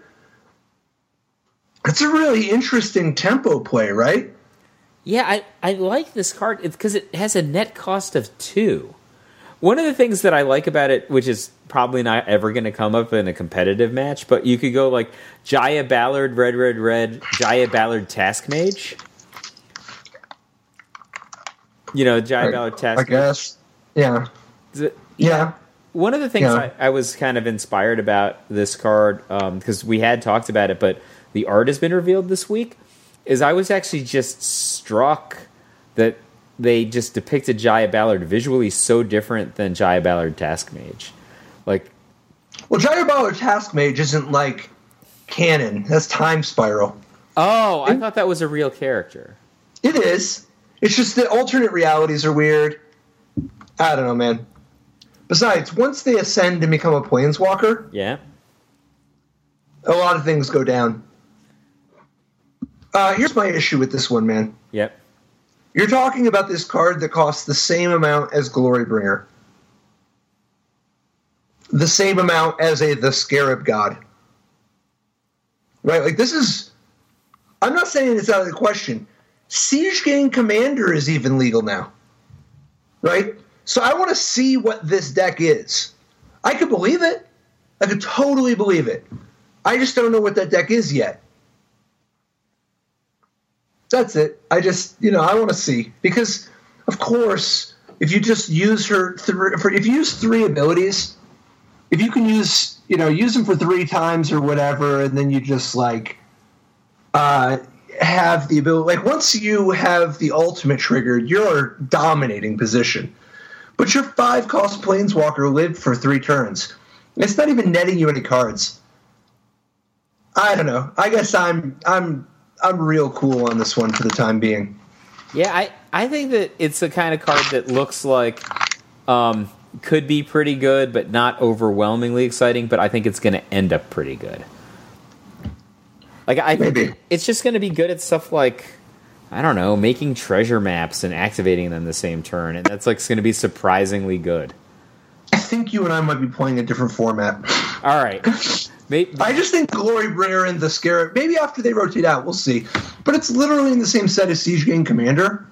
it's a really interesting tempo play, right? Yeah, I like this card because it has a net cost of 2. One of the things that I like about it, which is probably not ever going to come up in a competitive match, but you could go like Jaya Ballard, red, Jaya Ballard Task Mage. You know, Jaya Ballard Task Mage. I guess. Yeah. Yeah. One of the things I was kind of inspired about this card, because we had talked about it, but the art has been revealed this week, is I was actually just struck that they just depicted Jaya Ballard visually so different than Jaya Ballard Task Mage. Well, Jaya Ballard Task Mage isn't like canon. That's Time Spiral. Oh, I thought that was a real character. It is. It's just that alternate realities are weird. I don't know, man. Besides, once they ascend and become a planeswalker, a lot of things go down. Here's my issue with this one, man. Yep. You're talking about this card that costs the same amount as Glorybringer. The same amount as the Scarab God. Right? Like, this is... I'm not saying it's out of the question. Siege Gang Commander is even legal now. Right? So I want to see what this deck is. I could believe it. I could totally believe it. I just don't know what that deck is yet. That's it. I just, I want to see. Because, of course, if you just use her... if you use 3 abilities, if you can use them for 3 times or whatever, and then you just, have the ability... once you have the ultimate triggered, you're dominating position. But your 5-cost Planeswalker lived for 3 turns. It's not even netting you any cards. I don't know. I guess I'm real cool on this one for the time being. Yeah, I think that it's the kind of card that looks like could be pretty good, but not overwhelmingly exciting, but I think it's going to end up pretty good. I think it's just going to be good at stuff like, I don't know, making treasure maps and activating them the same turn, and that's going to be surprisingly good. I think you and I might be playing a different format. All right. I just think Glorybringer and the Scarab, maybe after they rotate out, we'll see. But it's literally in the same set as Siege Gang Commander.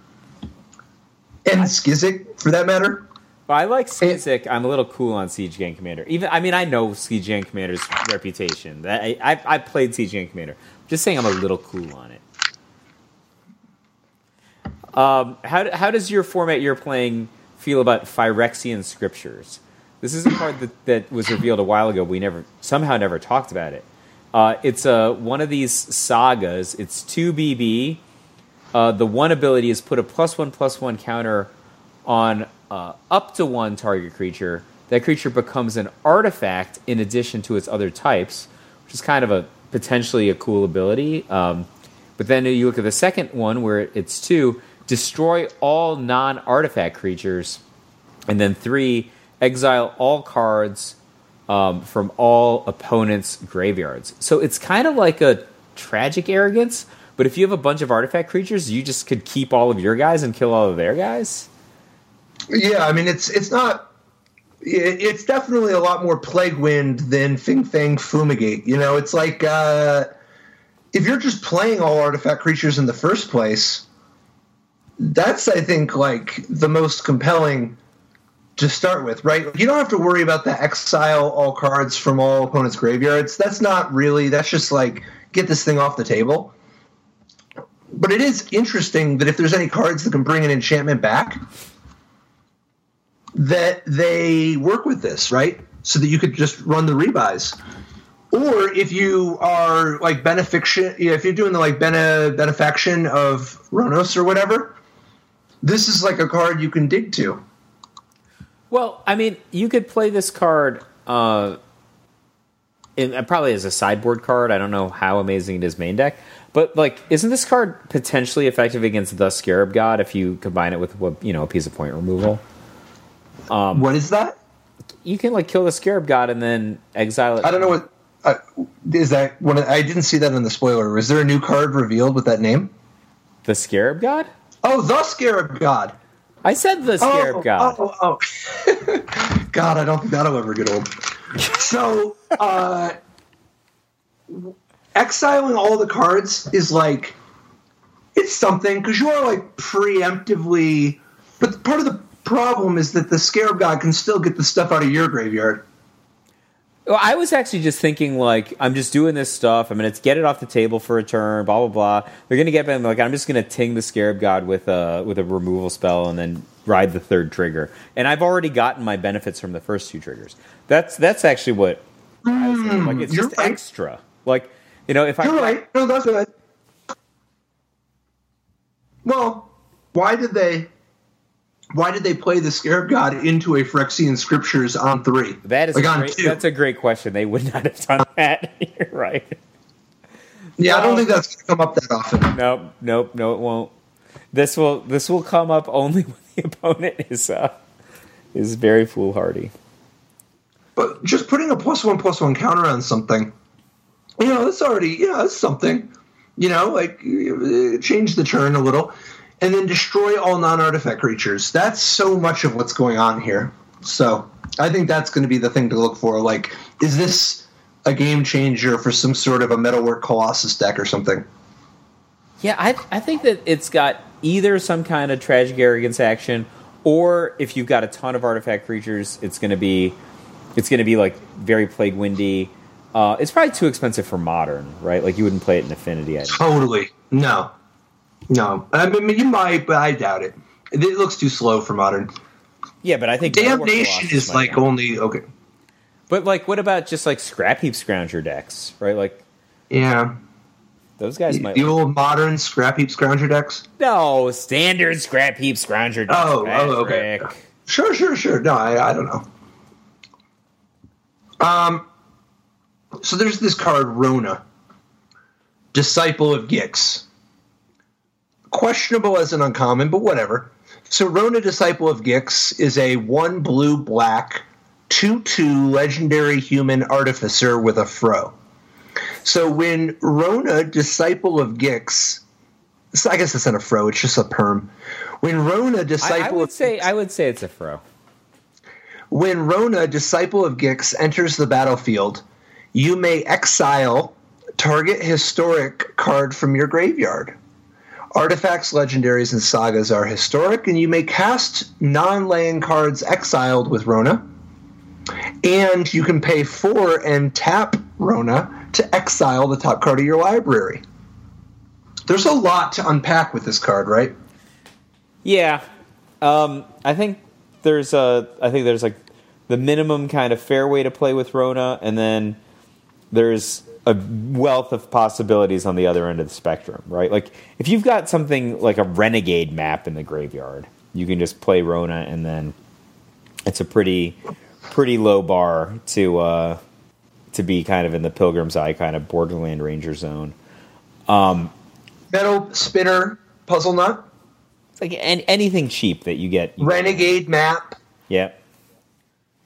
And Skizzik, for that matter. Well, I like Skizzik. I'm a little cool on Siege Gang Commander. I know Siege Gang Commander's reputation. I played Siege Gang Commander. I'm just saying I'm a little cool on it. How does your format you're playing feel about Phyrexian Scriptures? This is a card that was revealed a while ago. We never talked about it. It's one of these sagas. It's 2 BB. The one ability is put a +1/+1 counter on up to one target creature. That creature becomes an artifact in addition to its other types, which is kind of potentially a cool ability. But then you look at the second one where it's 2, destroy all non-artifact creatures. And then 3, exile all cards from all opponents' graveyards. So it's kind of like a tragic arrogance, but if you have a bunch of artifact creatures, you just could keep all of your guys and kill all of their guys? Yeah, I mean, it's not... It's definitely a lot more Plague Wind than Fing Fang Fumigate. You know, it's like if you're just playing all artifact creatures in the first place, that's, I think, like the most compelling to start with, right? You don't have to worry about the exile all cards from all opponents' graveyards. That's just like get this thing off the table. But it is interesting that if there's any cards that can bring an enchantment back, that they work with this, right? So that you could just run the rebuys. Or if you are like benefiction, if you're doing the like benefaction of Ronos or whatever, this is like a card you can dig to. Well, I mean, you could play this card probably as a sideboard card. I don't know how amazing it is main deck. But, like, isn't this card potentially effective against the Scarab God if you combine it with, a piece of point removal? What is that? You can, like, kill the Scarab God and then exile it. I don't know what... is that... I didn't see that in the spoiler. Is there a new card revealed with that name? The Scarab God? Oh, the Scarab God! I said the Scarab God. Oh. God, I don't think that'll ever get old. So, exiling all the cards is like, it's something, because you are like preemptively, but part of the problem is that the Scarab God can still get the stuff out of your graveyard. Well, I was actually just thinking, like, I'm just doing this stuff. I'm going to get it off the table for a turn, blah, blah, blah. They're going to get them, like, I'm just going to ting the Scarab God with a removal spell and then ride the third trigger. And I've already gotten my benefits from the first 2 triggers. That's actually what I was thinking. Like, it's just right. Extra. Like, if I... You're right. No, that's good. Well, why did they play the Scarab God into a Phyrexian Scriptures on 3? That's a great question. They would not have done that. You're right. Yeah, I don't think that's going to come up that often. Nope, it won't. This will come up only when the opponent is very foolhardy. But just putting a +1/+1 counter on something, that's already, that's something. Like change the turn a little. And then destroy all non-artifact creatures. That's so much of what's going on here. So I think that's going to be the thing to look for. Like, is this a game changer for some sort of a Metalwork Colossus deck or something? Yeah, I think that it's got either some kind of tragic arrogance action, or if you've got a ton of artifact creatures, it's going to be like very Plague Windy. It's probably too expensive for Modern, right? Like you wouldn't play it in Affinity. Totally. No. I mean, you might, but I doubt it. It looks too slow for Modern. Yeah, but I think Damnation is like only okay. But like, what about just like Scrap Heap Scrounger decks, right? Like, yeah, those guys might. The old Modern Scrap Heap Scrounger decks. No, standard Scrap Heap Scrounger decks. Oh, okay. Sure. No, I don't know. So there's this card, Rona, Disciple of Gix. Questionable as an uncommon, but whatever. So Rona, Disciple of Gix is a 1 blue-black 2/2 legendary human artificer with a fro. So when Rona, Disciple of Gix, I guess it's not a fro, it's just a perm. When Rona, Disciple I would say it's a fro. When Rona, Disciple of Gix, enters the battlefield, you may exile target historic card from your graveyard. Artifacts, legendaries, and sagas are historic, and you may cast non-land cards exiled with Rona. And you can pay 4 and tap Rona to exile the top card of your library. There's a lot to unpack with this card, right? Yeah. I think there's like the minimum kind of fair way to play with Rona, and then there's a wealth of possibilities on the other end of the spectrum, right? Like, if you've got something like a renegade map in the graveyard, you can just play Rona, and then it's a pretty low bar to be kind of in the Pilgrim's Eye kind of Borderland Ranger zone. Metal Spinner Puzzle Nut. Like anything cheap that you get. Renegade map. Yeah.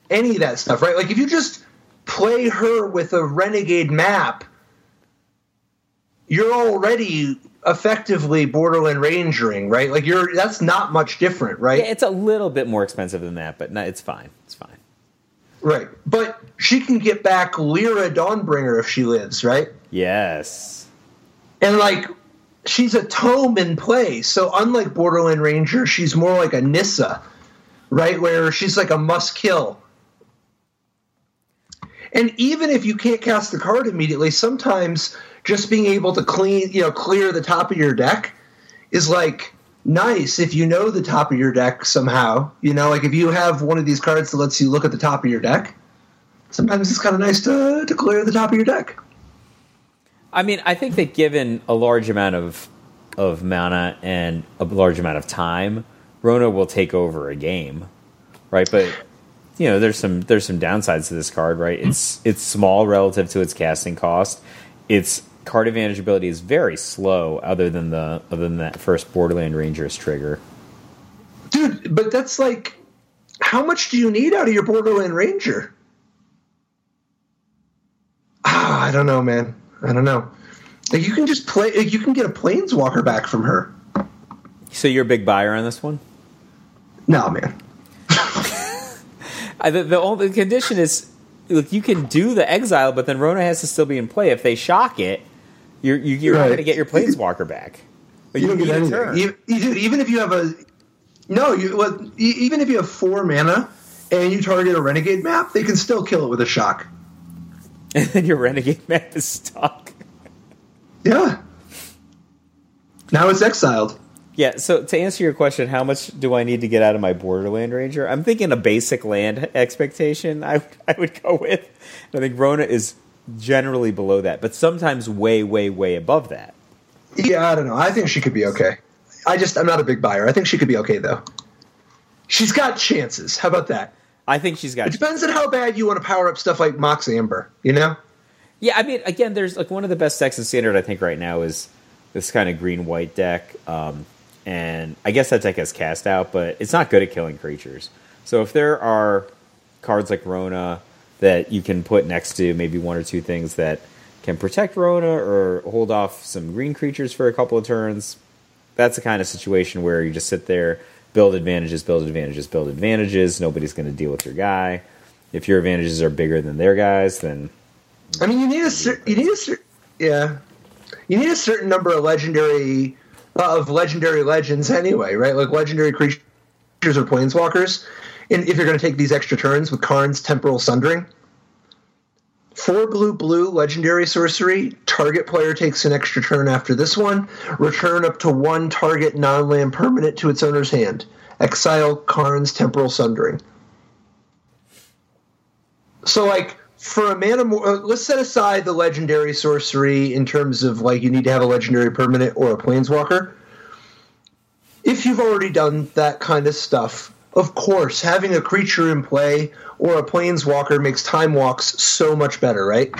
Any of that stuff, right? Like, if you just play her with a Renegade map, you're already effectively Borderland Rangering, right? Like, that's not much different, right? Yeah, it's a little bit more expensive than that, but no, it's fine. It's fine. Right. But she can get back Lyra Dawnbringer if she lives, right? Yes. And, like, she's a tome in play, so unlike Borderland Ranger, she's more like a Nissa, right? Where she's like a must-kill. And even if you can't cast the card immediately, sometimes just being able to clear the top of your deck is, like, nice if you know the top of your deck somehow. Like, if you have one of these cards that lets you look at the top of your deck, sometimes it's kind of nice to clear the top of your deck. I mean, I think that given a large amount of mana and a large amount of time, Rona will take over a game, right? But there's some downsides to this card, right? It's small relative to its casting cost. Its card advantage ability is very slow, other than that first Borderland Ranger's trigger. Dude, but that's like, how much do you need out of your Borderland Ranger? I don't know, man. I don't know. Like, you can just play. Like, you can get a Planeswalker back from her. So you're a big buyer on this one? No, man. The only condition is, look, you can do the exile, but then Rona has to still be in play. If they shock it, you're right. not going to get your Planeswalker back. But you don't get anything. Even if you have even if you have 4 mana and you target a Renegade map, they can still kill it with a shock. And then your Renegade map is stuck. Yeah. Now it's exiled. Yeah, so to answer your question, how much do I need to get out of my Borderland Ranger? I'm thinking a basic land expectation I would go with. I think Rona is generally below that, but sometimes way, way, way above that. Yeah, I don't know. I think she could be okay. I'm not a big buyer. I think she could be okay, though. She's got chances. How about that? I think she's got... It depends on how bad you want to power up stuff like Mox Amber, Yeah, I mean, again, there's like one of the best decks in Standard, I think, right now is this kind of green-white deck. And I guess that deck has cast out, but it's not good at killing creatures. So if there are cards like Rona that you can put next to maybe 1 or 2 things that can protect Rona or hold off some green creatures for a couple of turns, that's the kind of situation where you just sit there, build advantages, build advantages, build advantages. Nobody's going to deal with your guy. If your advantages are bigger than their guys, then... I mean, you need a certain number of legendary legends anyway, right? Like legendary creatures or planeswalkers. And if you're going to take these extra turns with Karn's Temporal Sundering, 4 blue legendary sorcery. Target player takes an extra turn after this one. Return up to 1 target non-land permanent to its owner's hand. Exile Karn's Temporal Sundering. So, like, for a mana more, let's set aside the legendary sorcery in terms of, like, you need to have a legendary permanent or a planeswalker. If you've already done that kind of stuff, of course, having a creature in play or a planeswalker makes time walks so much better, right?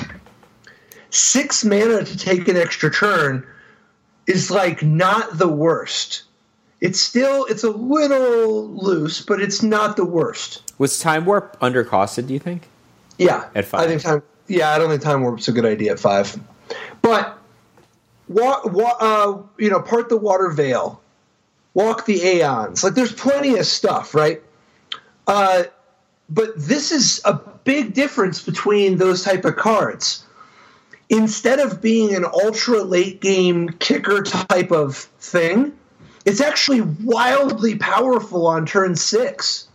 6 mana to take an extra turn is, like, not the worst. It's a little loose, but it's not the worst. Was Time Warp undercosted, do you think? Yeah. At 5? I don't think Time Warp's a good idea at 5. But, part the Water Veil. Walk the Aeons. Like, there's plenty of stuff, right? But this is a big difference between those type of cards. Instead of being an ultra late game kicker type of thing, it's actually wildly powerful on turn 6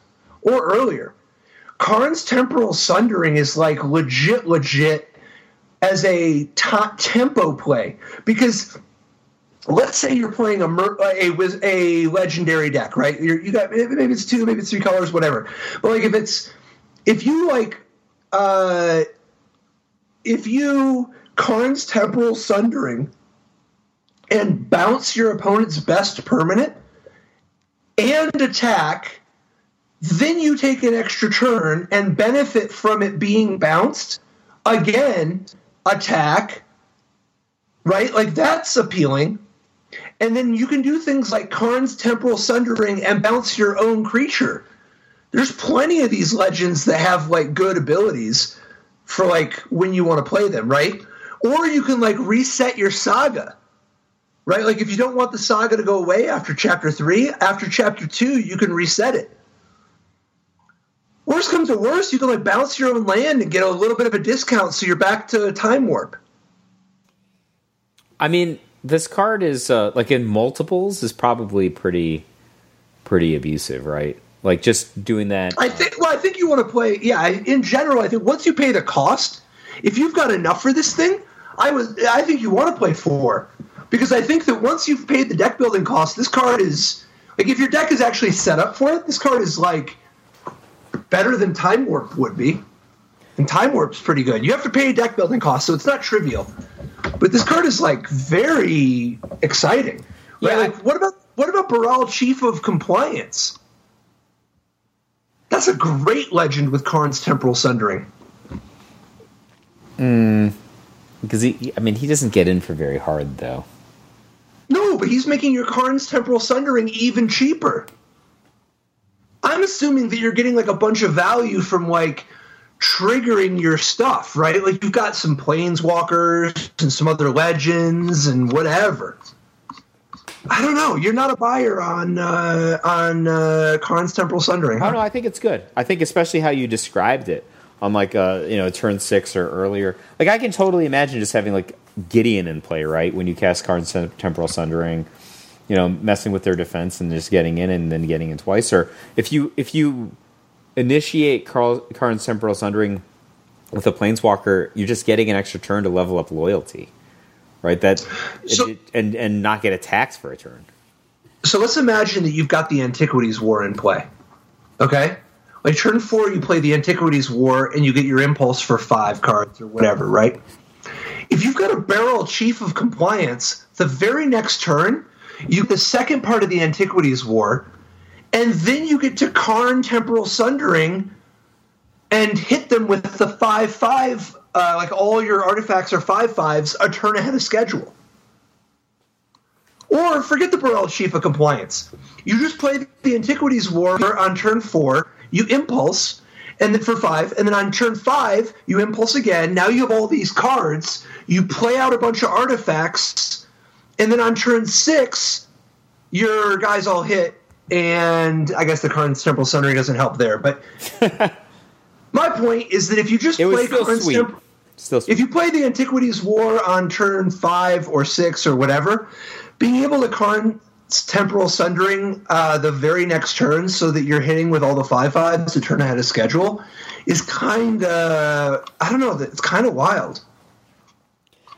or earlier. Karn's Temporal Sundering is like legit as a top tempo play, because let's say you're playing a legendary deck, right? You got maybe it's 2, maybe it's 3 colors, whatever. But like if you Karn's Temporal Sundering and bounce your opponent's best permanent and attack, then you take an extra turn and benefit from it being bounced, again, attack, right? Like, that's appealing. And then you can do things like Karn's Temporal Sundering and bounce your own creature. There's plenty of these legends that have, like, good abilities for, like, when you want to play them, right? Or you can, like, reset your saga, right? Like, if you don't want the saga to go away after Chapter 3, after Chapter 2, you can reset it. Worst comes to worst, you can, like, bounce your own land and get a little bit of a discount so you're back to Time Warp. I mean, this card is, like, in multiples is probably pretty abusive, right? Like, just doing that. I think you want to play, in general, I think once you pay the cost, if you've got enough for this thing, I think you want to play 4. Because I think that once you've paid the deck building cost, this card is, like, if your deck is actually set up for it, this card is, like, better than Time Warp would be. And Time Warp's pretty good. You have to pay a deck building cost, so it's not trivial. But this card is, like, very exciting. Right? Yeah. Like, what about Baral, Chief of Compliance? That's a great legend with Karn's Temporal Sundering. Because he doesn't get in for very hard, though. No, but he's making your Karn's Temporal Sundering even cheaper. I'm assuming that you're getting, like, a bunch of value from, like, triggering your stuff, right? Like, you've got some Planeswalkers and some other legends and whatever. I don't know. You're not a buyer on Karn's Temporal Sundering. Oh, no, I think it's good. I think especially how you described it on, like, turn 6 or earlier. Like, I can totally imagine just having, like, Gideon in play, right? When you cast Karn's Temporal Sundering, messing with their defense and just getting in and then getting in twice. Or if you initiate Karn's Temporal Sundering with a Planeswalker, you're just getting an extra turn to level up loyalty, right? And not get attacked for a turn. So let's imagine that you've got the Antiquities War in play, okay? Like, turn 4, you play the Antiquities War, and you get your Impulse for 5 cards or whatever, right? If you've got a Baral, Chief of Compliance, the very next turn, you get the second part of the Antiquities War, and then you get to Karn Temporal Sundering and hit them with the 5/5, like all your artifacts are 5/5s, a turn ahead of schedule. Or forget the Baral, Chief of Compliance. You just play the Antiquities War on turn 4, you Impulse, and then for 5, and then on turn 5, you Impulse again. Now you have all these cards. You play out a bunch of artifacts, and then on turn 6, your guys all hit, and I guess the Karn's Temporal Sundering doesn't help there. But my point is that if you just play Karn's Temporal, if you play the Antiquities War on turn 5 or 6 or whatever, being able to Karn's Temporal Sundering the very next turn so that you're hitting with all the 5/5s to turn ahead of schedule is kind of, I don't know, it's kind of wild.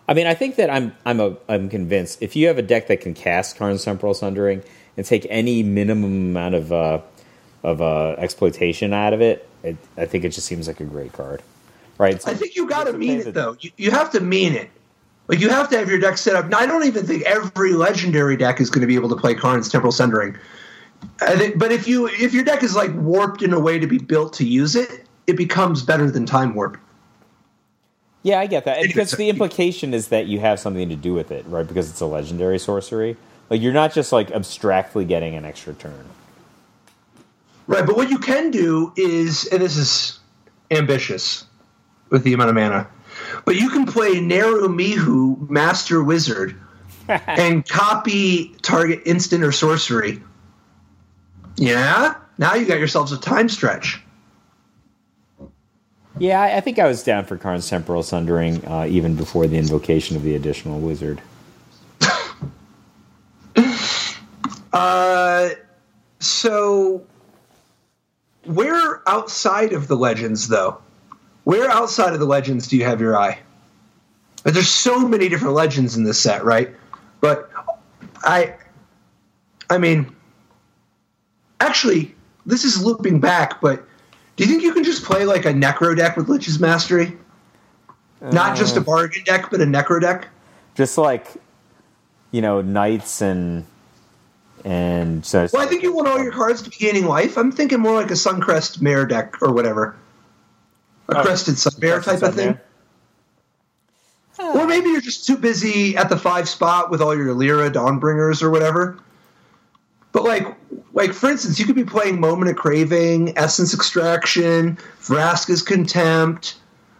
I mean, I think that I'm convinced if you have a deck that can cast Karn's Temporal Sundering and take any minimum amount of exploitation out of it, I think it just seems like a great card, right? So I think you got to mean it though. You have to mean it. Like, you have to have your deck set up. Now, I don't even think every legendary deck is going to be able to play Karn's Temporal Sundering. But if your deck is, like, warped in a way to be built to use it, it becomes better than Time Warp. Yeah, I get that. Because the implication is that you have something to do with it, right? Because it's a legendary sorcery. Like, you're not just, like, abstractly getting an extra turn. Right, but what you can do is, and this is ambitious with the amount of mana, but you can play Neru Mihu, Master Wizard, and copy target instant or sorcery. Yeah? Now you got yourselves a time stretch. Yeah, I think I was down for Karn's Temporal Sundering even before the invocation of the additional wizard. So, where outside of the Legends, though? Where outside of the Legends do you have your eye? But there's so many different Legends in this set, right? But I mean, actually, this is looping back, but do you think you can just play like a Necro deck with Lich's Mastery? Not just a bargain deck, but a necro deck. Just like, knights and so. Well, I think you want all your cards to be gaining life. I'm thinking more like a Suncrest Mare deck or whatever. A Crested Sun Mare type of thing. Or maybe you're just too busy at the 5 spot with all your Lyra Dawnbringers or whatever. But like for instance, you could be playing Moment of Craving, Essence Extraction, Vraska's Contempt,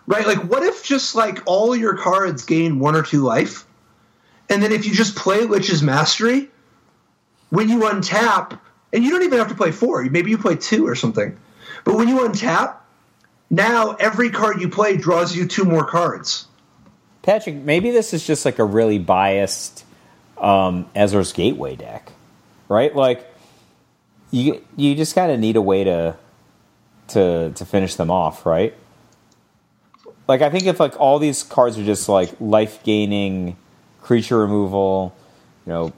right? Like, what if just like all your cards gain 1 or 2 life, and then if you just play Lich's Mastery, when you untap, and you don't even have to play 4, maybe you play 2 or something, but when you untap, now every card you play draws you 2 more cards. Patrick, maybe this is just like a really biased Ezra's Gateway deck, right? Like, you just kind of need a way to finish them off, right? Like, I think if like all these cards are just like life gaining, creature removal, you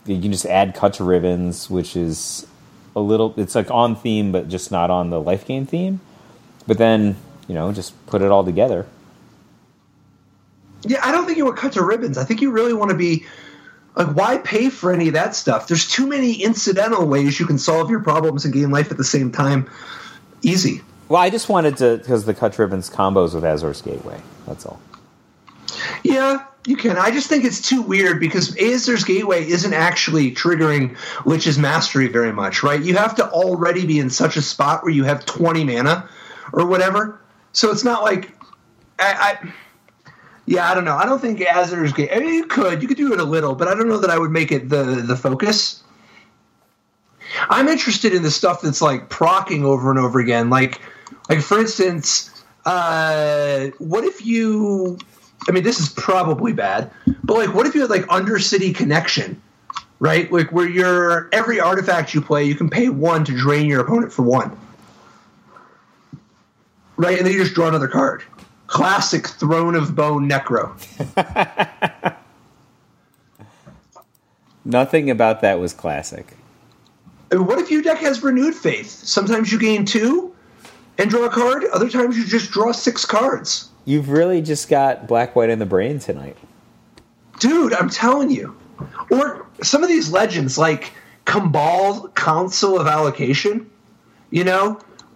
can just add Cut to Ribbons, which is it's like on theme, but just not on the life gain theme. But then, just put it all together. Yeah, I don't think you want Cut to Ribbons. I think you really want to be like, why pay for any of that stuff? There's too many incidental ways you can solve your problems and gain life at the same time. Easy. Well, I just wanted to, because the Cut to Ribbons combos with Azor's Gateway. That's all. Yeah, you can. I just think it's too weird because Azor's Gateway isn't actually triggering Lich's Mastery very much, right? You have to already be in such a spot where you have 20 mana or whatever. So it's not like yeah, I don't know. I don't think Azor's Gateway. I mean, you could do it a little, but I don't know that I would make it the focus. I'm interested in the stuff that's like proccing over and over again. Like for instance, what if you? I mean, this is probably bad, but like, what if you had like Undercity Connection, right? Like where every artifact you play, you can pay 1 to drain your opponent for 1, right? And then you just draw another card. Classic Throne of Bone Necro. Nothing about that was classic. What if your deck has Renewed Faith? Sometimes you gain 2 and draw a card. Other times you just draw 6 cards. You've really just got black, white in the brain tonight. Dude, I'm telling you. Or some of these legends, like Kamahl, Council of Allocation,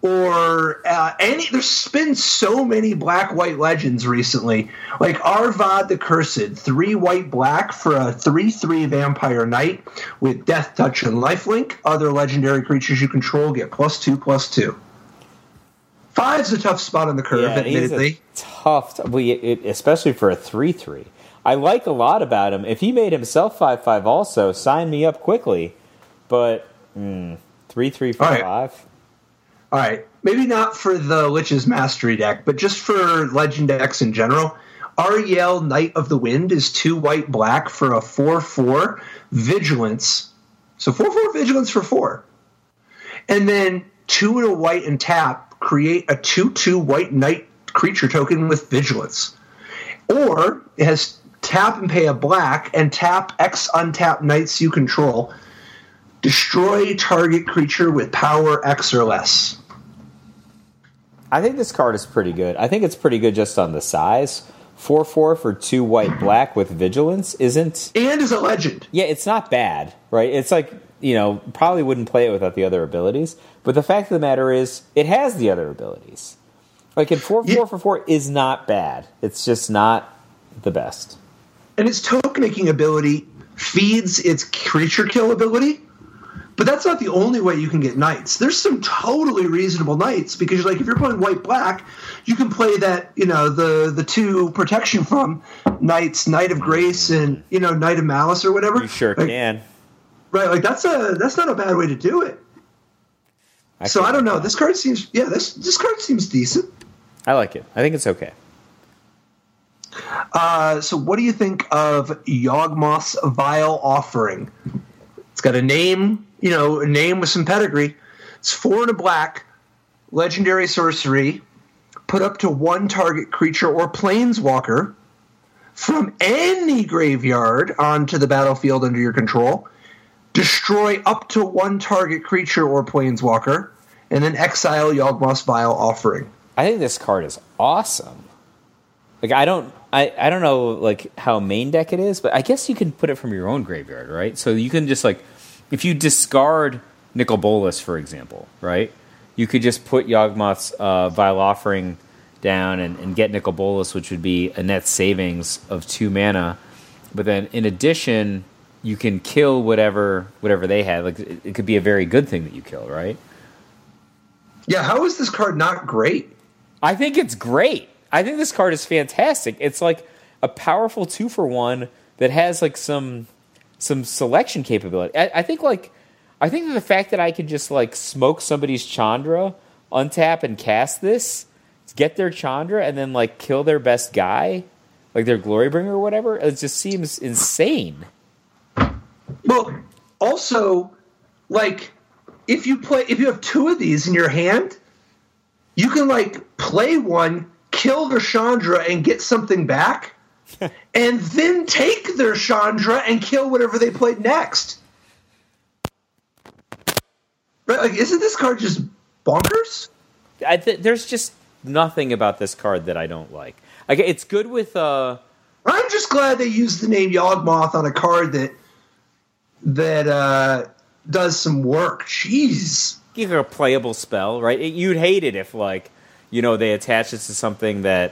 or there's been so many black-white legends recently. Like Arvad the Cursed, 3 white black for a 3/3 vampire knight with Death Touch and Lifelink. Other legendary creatures you control get +2/+2. 5's a tough spot on the curve, admittedly. He's tough, especially for a 3/3. I like a lot about him. If he made himself 5/5 also, sign me up quickly. But 3/3 for 5. All right, maybe not for the Lich's Mastery deck, but just for legend decks in general. Ariel, Knight of the Wind, is 2 white black for a 4/4 Vigilance. So 4/4 Vigilance for 4. And then 2 and a white and tap, create a 2/2 white knight creature token with Vigilance. Or it has tap and pay a black, and tap X untap knights you control. Destroy target creature with power X or less. I think this card is pretty good. I think it's pretty good just on the size. 4/4 for 2 white black with Vigilance isn't... And is a legend. Yeah, it's not bad, right? It's like, probably wouldn't play it without the other abilities. But the fact of the matter is, it has the other abilities. Like, 4/4 for 4 is not bad. It's just not the best. And its token-making ability feeds its creature kill ability. But that's not the only way you can get knights. There's some totally reasonable knights, because like if you're playing white-black, you can play that, the 2 protection from knights, Knight of Grace and, Knight of Malice or whatever. You sure can. Right, like that's not a bad way to do it. I don't know. This card seems this card seems decent. I like it. I think it's okay. So what do you think of Yawgmoth's Vile Offering? It's got a name, a name with some pedigree. It's 4 and a black, legendary sorcery, put up to 1 target creature or planeswalker from any graveyard onto the battlefield under your control. Destroy up to 1 target creature or planeswalker, and then exile Yawgmoth's Vile Offering. I think this card is awesome. Like I don't know like how main deck it is, but I guess you can put it from your own graveyard, right? So you can just like if you discard Nicol Bolas, for example, right? You could just put Yawgmoth's Vile Offering down and get Nicol Bolas, which would be a net savings of 2 mana. But then in addition, you can kill whatever they had. Like it could be a very good thing that you kill, right? Yeah, how is this card not great? I think it's great. I think this card is fantastic. It's like a powerful 2-for-1 that has like some selection capability. I think that the fact that I can just like smoke somebody's Chandra, untap and cast this, get their Chandra, and then like kill their best guy, like their Glorybringer or whatever, it just seems insane. Well, also, like if you have 2 of these in your hand, you can like play one, kill their Chandra, and get something back, and then take their Chandra and kill whatever they played next. Right? Like, isn't this card just bonkers? There's just nothing about this card that I don't like. Like, it's good with. I'm just glad they used the name Yawgmoth on a card that does some work. Jeez, you got a playable spell, right? You'd hate it if, like, they attach this to something that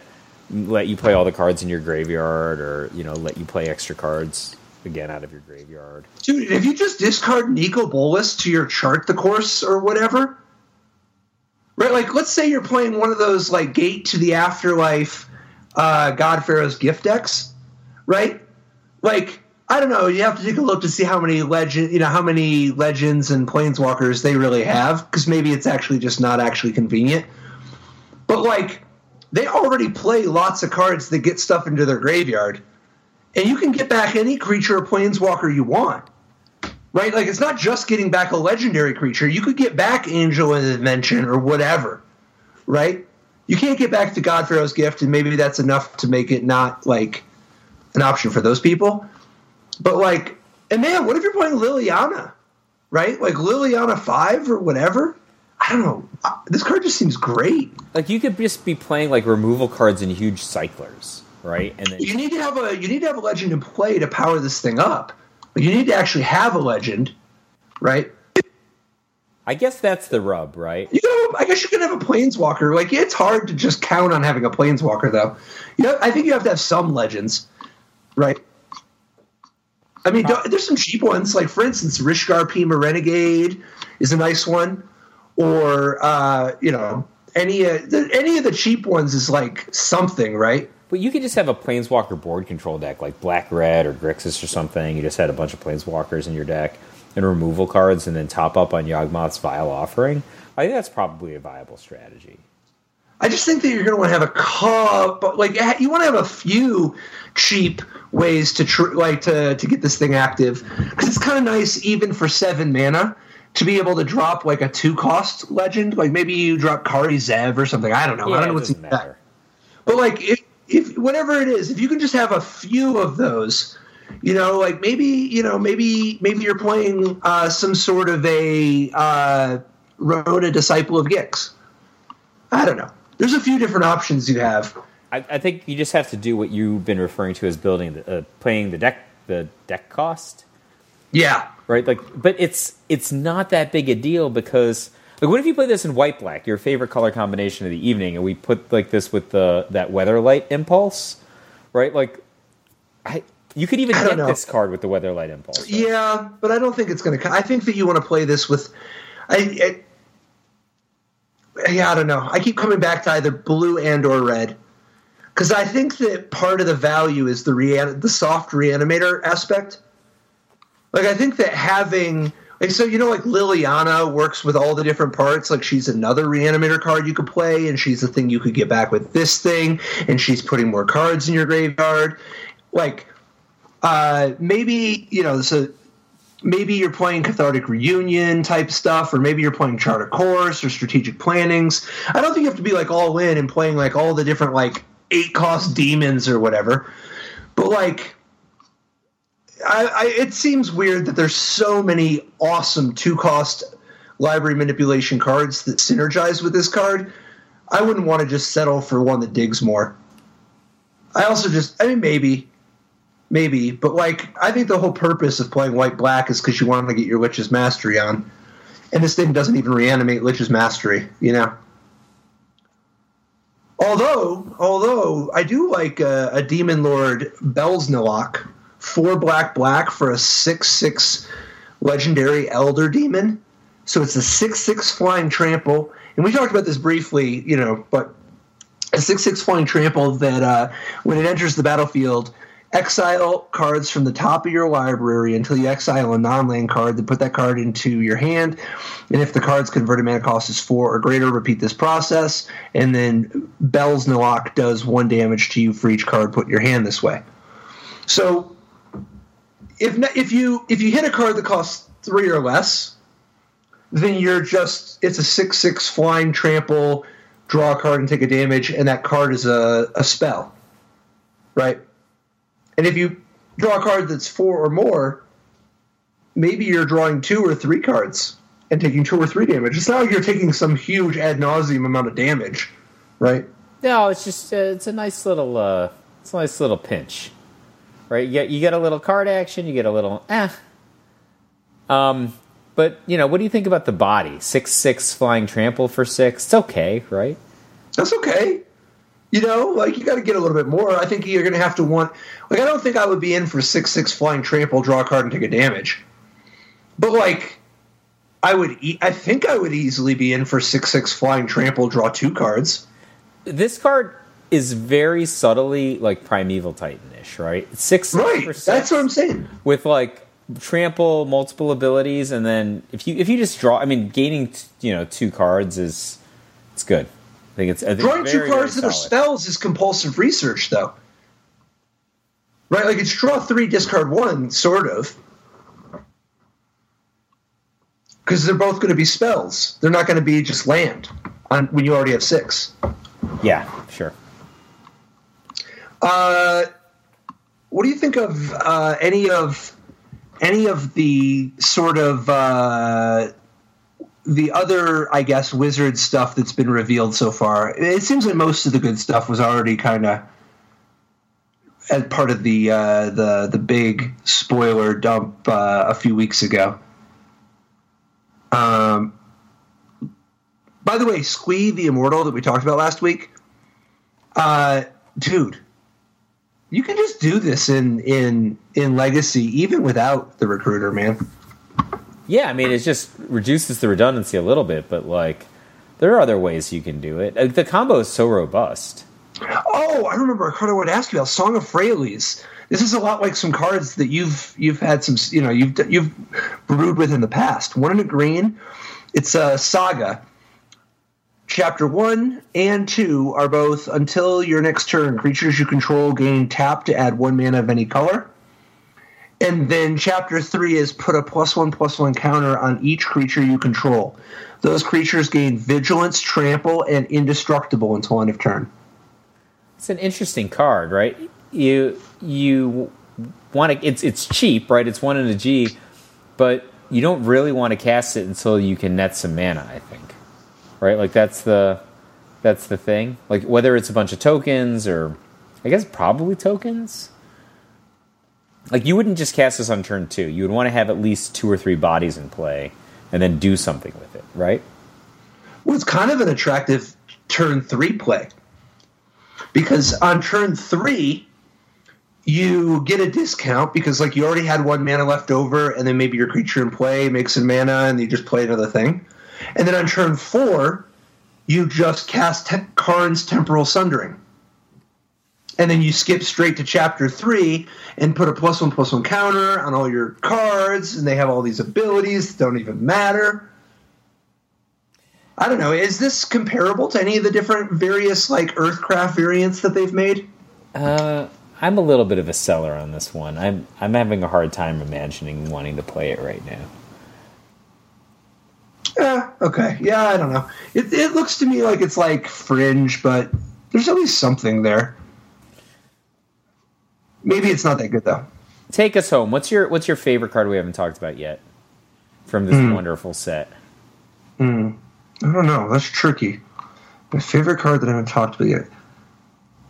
let you play all the cards in your graveyard, or let you play extra cards again out of your graveyard. Dude, if you just discard Nicol Bolas to your Chart the Course or whatever, right? Like, let's say you're playing one of those like Gate to the Afterlife, God Pharaoh's Gift decks, right? Like, I don't know. You have to take a look to see how many legends and planeswalkers they really have, because maybe it's actually just not actually convenient. But like, they already play lots of cards that get stuff into their graveyard, and you can get back any creature or planeswalker you want, right? Like, it's not just getting back a legendary creature. You could get back Angel in Dimension or whatever, right? You can't get back the God Pharaoh's Gift, and maybe that's enough to make it not like an option for those people. But like, and man, what if you're playing Liliana, right? Like Liliana 5 or whatever. I don't know. This card just seems great. Like, you could just be playing like removal cards in huge cyclers, right? And then you need to have a legend in play to power this thing up. Like, you need to actually have a legend, right? I guess that's the rub, right? I guess you can have a planeswalker. Like, it's hard to just count on having a planeswalker, though. I think you have to have some legends, right? I mean, there's some cheap ones. Like, for instance, Rishgar Pima Renegade is a nice one. Or, any of the cheap ones is like something, right? But you could just have a Planeswalker board control deck, like Black-Red or Grixis or something. You just had a bunch of Planeswalkers in your deck and removal cards, and then top up on Yawgmoth's Vile Offering. I think that's probably a viable strategy. I just think that you're going to want to have a cup, like, you want to have a few cheap ways to get this thing active, because it's kind of nice even for 7 mana. To be able to drop like a 2-cost legend, like maybe you drop Kari Zev or something. I don't know. Yeah, I don't know what's in that. But like, if whatever it is, if you can just have a few of those, like maybe you're playing some sort of a Rona Disciple of Gix. I don't know. There's a few different options you have. I think you just have to do what you've been referring to as playing the deck cost. Yeah. Right, like, but it's not that big a deal, because like, what if you play this in white-black, your favorite color combination of the evening, and we put like this with that Weatherlight Impulse, right? Like, you could even get this card with the Weatherlight Impulse. Right? Yeah, but I don't think it's going to. I think that you want to play this with. I don't know. I keep coming back to either blue and or red, because I think that part of the value is the soft reanimator aspect. Like, I think that having, like, so, like Liliana works with all the different parts. Like, she's another reanimator card you could play, and she's the thing you could get back with this thing, and she's putting more cards in your graveyard. Like, maybe, so maybe you're playing Cathartic Reunion type stuff, or maybe you're playing Charter Course or Strategic Plannings. I don't think you have to be, like, all in and playing, like, all the different, like, 8-cost demons or whatever. But, like, it seems weird that there's so many awesome 2-cost library manipulation cards that synergize with this card. I wouldn't want to just settle for one that digs more. I also maybe, but like, I think the whole purpose of playing white-black is because you want to get your Lich's Mastery on. And this thing doesn't even reanimate Lich's Mastery, you know? Although I do like a Demon Lord Belsnilok, 4 black for a 6/6 legendary Elder Demon. So it's a 6/6 flying trample. And we talked about this briefly, you know, but a 6/6 flying trample that when it enters the battlefield, exile cards from the top of your library until you exile a non-land card, then put that card into your hand. And if the card's converted mana cost is 4 or greater, repeat this process. And then Belsnilok does 1 damage to you for each card put in your hand this way. So if you hit a card that costs 3 or less, then it's a 6/6 flying trample, draw a card and take a damage, and that card is a spell, right? And if you draw a card that's 4 or more, maybe you're drawing 2 or 3 cards and taking 2 or 3 damage. It's not like you're taking some huge ad nauseum amount of damage, right? No, it's just it's a nice little pinch, right? You get a little card action, you get a little But you know, what do you think about the body? 6/6 flying trample for 6. It's okay, right? That's okay. You know, like, you got to get a little bit more. I think you're going to have to want... Like, I don't think I would be in for 6/6 flying trample, draw a card, and take a damage. But, like, I think I would easily be in for 6/6 flying trample, draw 2 cards. This card is very subtly, like, Primeval Titan-ish, right? 6/6 right, for 6, that's what I'm saying. With, like, trample, multiple abilities, and then if you just draw... I mean, gaining, 2 cards it's good. I think drawing very, 2 cards that are solid. spells is compulsive research, though. Right? Like, it's draw 3, discard 1, sort of. Because they're both going to be spells. They're not going to be just land when you already have 6. Yeah, sure. What do you think of any of the sort of the other, I guess, wizard stuff that's been revealed so far? It seems like most of the good stuff was already kind of as part of the big spoiler dump a few weeks ago. By the way, Squee the Immortal that we talked about last week, dude, you can just do this in Legacy even without the recruiter, man. Yeah, I mean, it just reduces the redundancy a little bit, but, like, there are other ways you can do it. The combo is so robust. Oh, I remember a card I wanted to ask you about, Song of Freyalise. This is a lot like some cards that you've had some, you've brewed with in the past. 1 in a green. It's a Saga. Chapter 1 and 2 are both until your next turn. Creatures you control gain tap to add 1 mana of any color. And then Chapter 3 is put a +1/+1 counter on each creature you control. Those creatures gain Vigilance, Trample, and Indestructible until end of turn. It's an interesting card, right? You want to... It's cheap, right? It's 1 in a G, but you don't really want to cast it until you can net some mana, I think. Right? Like, that's the thing. Like, whether it's a bunch of tokens or... I guess probably tokens? Like, you wouldn't just cast this on turn 2. You would want to have at least 2 or 3 bodies in play and then do something with it, right? Well, it's kind of an attractive turn 3 play. Because on turn 3, you get a discount because, like, you already had 1 mana left over, and then maybe your creature in play makes some mana, and you just play another thing. And then on turn 4, you just cast Karn's Temporal Sundering. And then you skip straight to Chapter 3 and put a +1/+1 counter on all your cards, and they have all these abilities that don't even matter. I don't know. Is this comparable to any of the different various, like, Earthcraft variants that they've made? I'm a little bit of a seller on this one. I'm having a hard time imagining wanting to play it right now. Okay. Yeah, I don't know. It looks to me like it's like Fringe, but there's at least something there. Maybe it's not that good, though. Take us home. What's your favorite card we haven't talked about yet from this wonderful set? I don't know. That's tricky. My favorite card that I haven't talked about yet.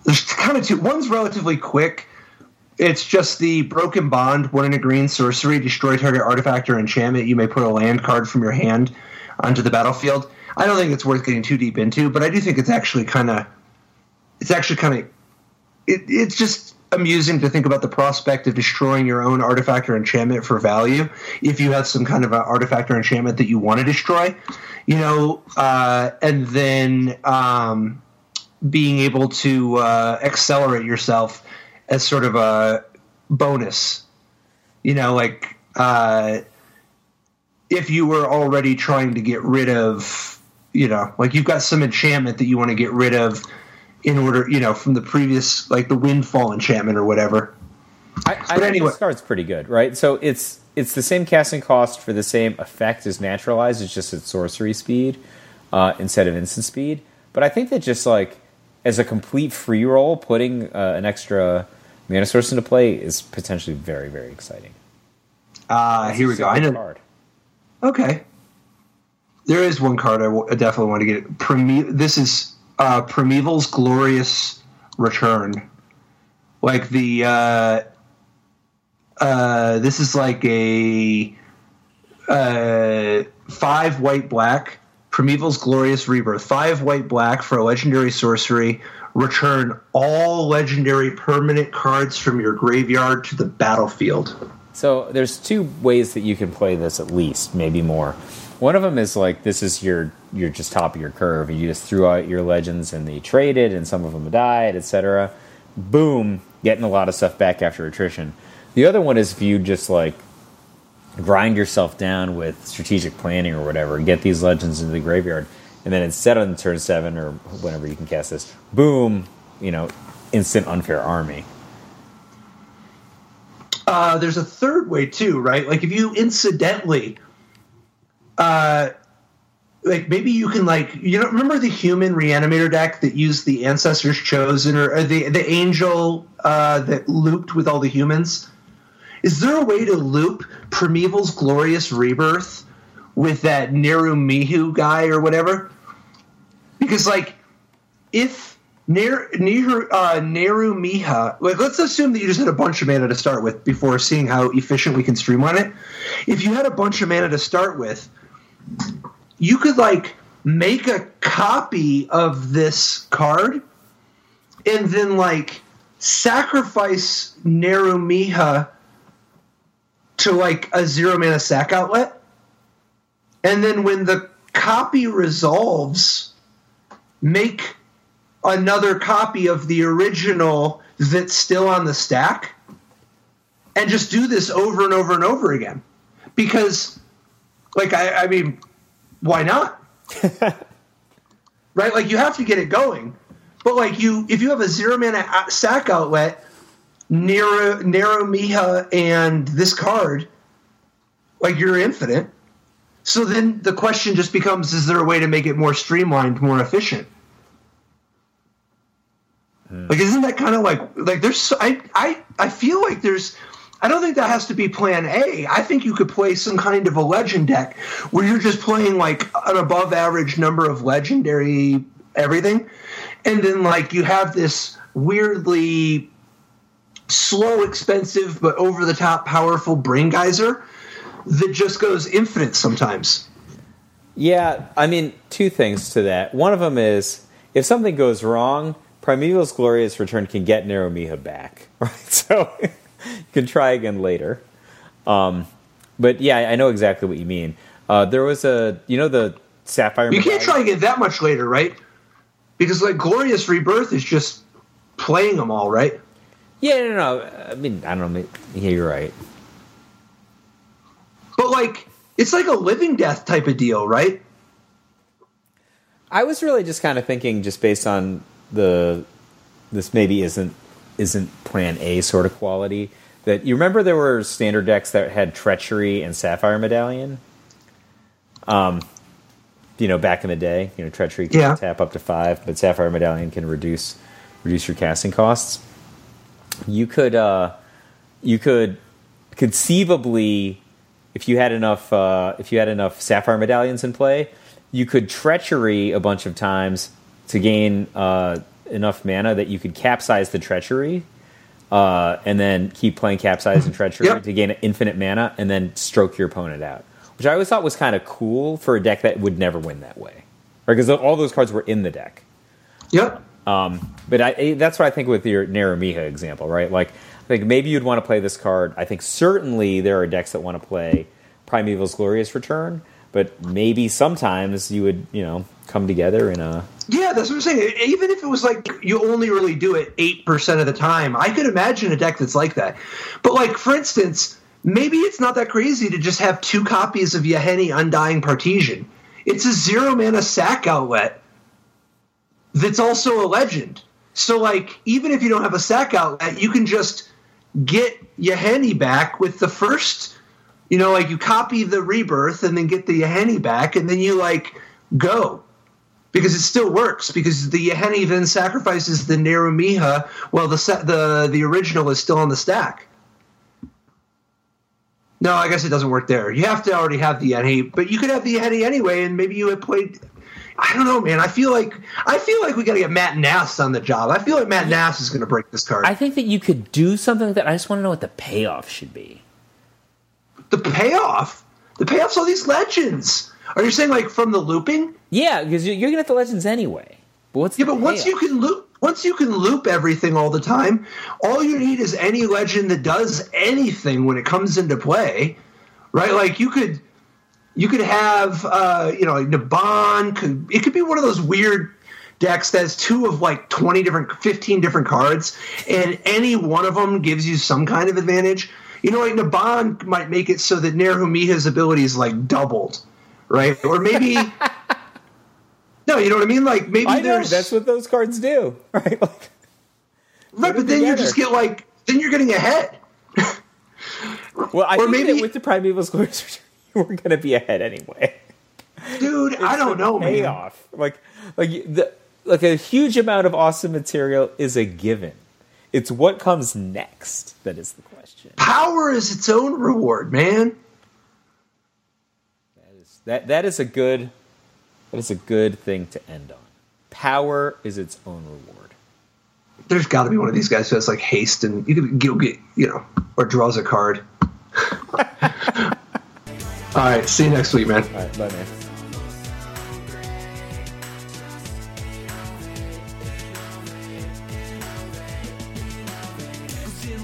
there's kind of two. One's relatively quick. It's just the Broken Bond, 1 and a green sorcery, destroy target artifact or enchantment. You may put a land card from your hand onto the battlefield. I don't think it's worth getting too deep into, but I do think it's actually kind of it's just amusing to think about the prospect of destroying your own artifact or enchantment for value if you have some kind of an artifact or enchantment that you want to destroy, and then being able to accelerate yourself as sort of a bonus, if you were already trying to get rid of, you've got some enchantment that you want to get rid of in order, from the previous, like the Windfall enchantment or whatever. I think this card's pretty good, right? So it's the same casting cost for the same effect as Naturalize. It's just at sorcery speed instead of instant speed. But I think that just as a complete free roll, putting an extra mana source into play is potentially very, very exciting. Here we go. I know. Card. Okay. There is one card I definitely want to get. This is Primevals Glorious Return. Like the this is like a 5 white black Primevals Glorious Rebirth. 5 white black for a legendary sorcery. Return all legendary permanent cards from your graveyard to the battlefield. So there's 2 ways that you can play this, at least, maybe more. One of them is this is your just top of your curve, and you just threw out your legends and they traded, and some of them died, etc. Boom, getting a lot of stuff back after attrition. The other one is if you just grind yourself down with strategic planning or whatever, and get these legends into the graveyard, and then instead on turn 7 or whenever you can cast this, boom, instant unfair army. There's a third way too, right? Like if you incidentally, maybe you can remember the human reanimator deck that used the Ancestors Chosen or the angel that looped with all the humans? Is there a way to loop Primeval's Glorious Rebirth with that Neru Mihu guy or whatever? Because if Neru Miha, let's assume that you just had a bunch of mana to start with before seeing how efficient we can streamline it. If you had a bunch of mana to start with, you could make a copy of this card and then sacrifice Neru Miha to a 0 mana sack outlet, and then when the copy resolves, make another copy of the original that's still on the stack, and just do this over and over and over again. Because, I mean, why not? Right? You have to get it going. But, if you have a 0 mana sack outlet, Nero Miha, and this card, you're infinite. So then the question just becomes, is there a way to make it more streamlined, more efficient? Isn't that kind of there's I feel like there's, I don't think that has to be plan A. I think you could play some kind of a legend deck where you're just playing an above average number of legendary everything, and then you have this weirdly slow, expensive, but over the top powerful Brain Geyser that just goes infinite sometimes. Yeah, I mean, 2 things to that. One of them is, if something goes wrong, Primeval's Glorious Return can get Neru Miha back, right? So you can try again later. But yeah, I know exactly what you mean. There was the Sapphire. You can't try again that much later, right? Because Glorious Rebirth is just playing them all, right? Yeah, no. I mean, I don't know. Yeah, you're right. But it's a living death type of deal, right? I was really just kind of thinking, just based on this maybe isn't plan A sort of quality, that you remember there were standard decks that had Treachery and Sapphire Medallion. Back in the day, Treachery can tap up to 5, but Sapphire Medallion can reduce your casting costs. You could conceivably, if you had enough Sapphire Medallions in play, you could Treachery a bunch of times to gain enough mana that you could capsize the treachery, and then keep playing capsize and treachery to gain infinite mana, and then stroke your opponent out. Which I always thought was kind of cool for a deck that would never win that way, right? Because all those cards were in the deck. Yep. But that's what I think with your Naramiha example, right? Like, I think maybe you'd want to play this card. I think certainly there are decks that want to play Primeval's Glorious Return, but maybe sometimes you would, come together in a... Yeah, that's what I'm saying. Even if it was like you only really do it 8% of the time, I could imagine a deck that's like that. But like, for instance, maybe it's not that crazy to just have 2 copies of Yahenni Undying Partisan. It's a 0-mana sack outlet that's also a legend. So, like, even if you don't have a sack outlet, you can just get Yahenni back with the first, you copy the rebirth and then get the Yahenni back, and then you, go. Because it still works, because the Yahenni then sacrifices the Naramiha while the original is still on the stack. No, I guess it doesn't work there. You have to already have the Yahenni, but you could have the Yahenni anyway, and maybe you had played... I don't know, man. I feel like we got to get Matt Nass on the job. I feel like Matt Nass is going to break this card. I think that you could do something like that. I just want to know what the payoff should be. The payoff? The payoff's all these legends. Are you saying from the looping? Yeah, because you're going to get the legends anyway. But what's the payoff? Once you can loop everything all the time, all you need is any legend that does anything when it comes into play, right? Like you could have, Naban. It could be one of those weird decks that has 2 of 15 different cards, and any one of them gives you some kind of advantage. Naban might make it so that Narumiha's ability is doubled, right? Or maybe, no, you know what I mean? Maybe that's what those cards do, right? Right, but then you just get then you're getting ahead. Well, I think that with the Primeval's Glorious Return, we're going to be ahead anyway. Dude, I don't know, payoff. Man. A huge amount of awesome material is a given. It's what comes next that is the question. Power is its own reward, man. That is a good thing to end on. Power is its own reward. There's got to be one of these guys who has haste and you'll get, or draws a card. All right, see you next week, man. All right, bye, man.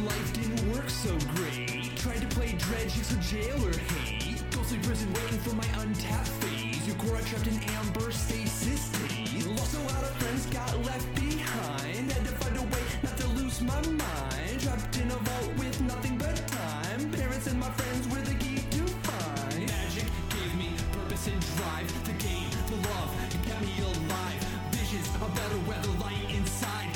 Life didn't work so great. Tried to play dredge, it's a jailer hate. Ghostly prison waiting for my untapped phase. Your core trapped in amber stasis state. Lost a lot of friends, got left behind. Had to find a way not to lose my mind. Trapped in a vault with nothing but time. Parents and my friends were the key to find. Magic gave me purpose and drive to gain the love. It kept me alive. Visions, a better weather light inside.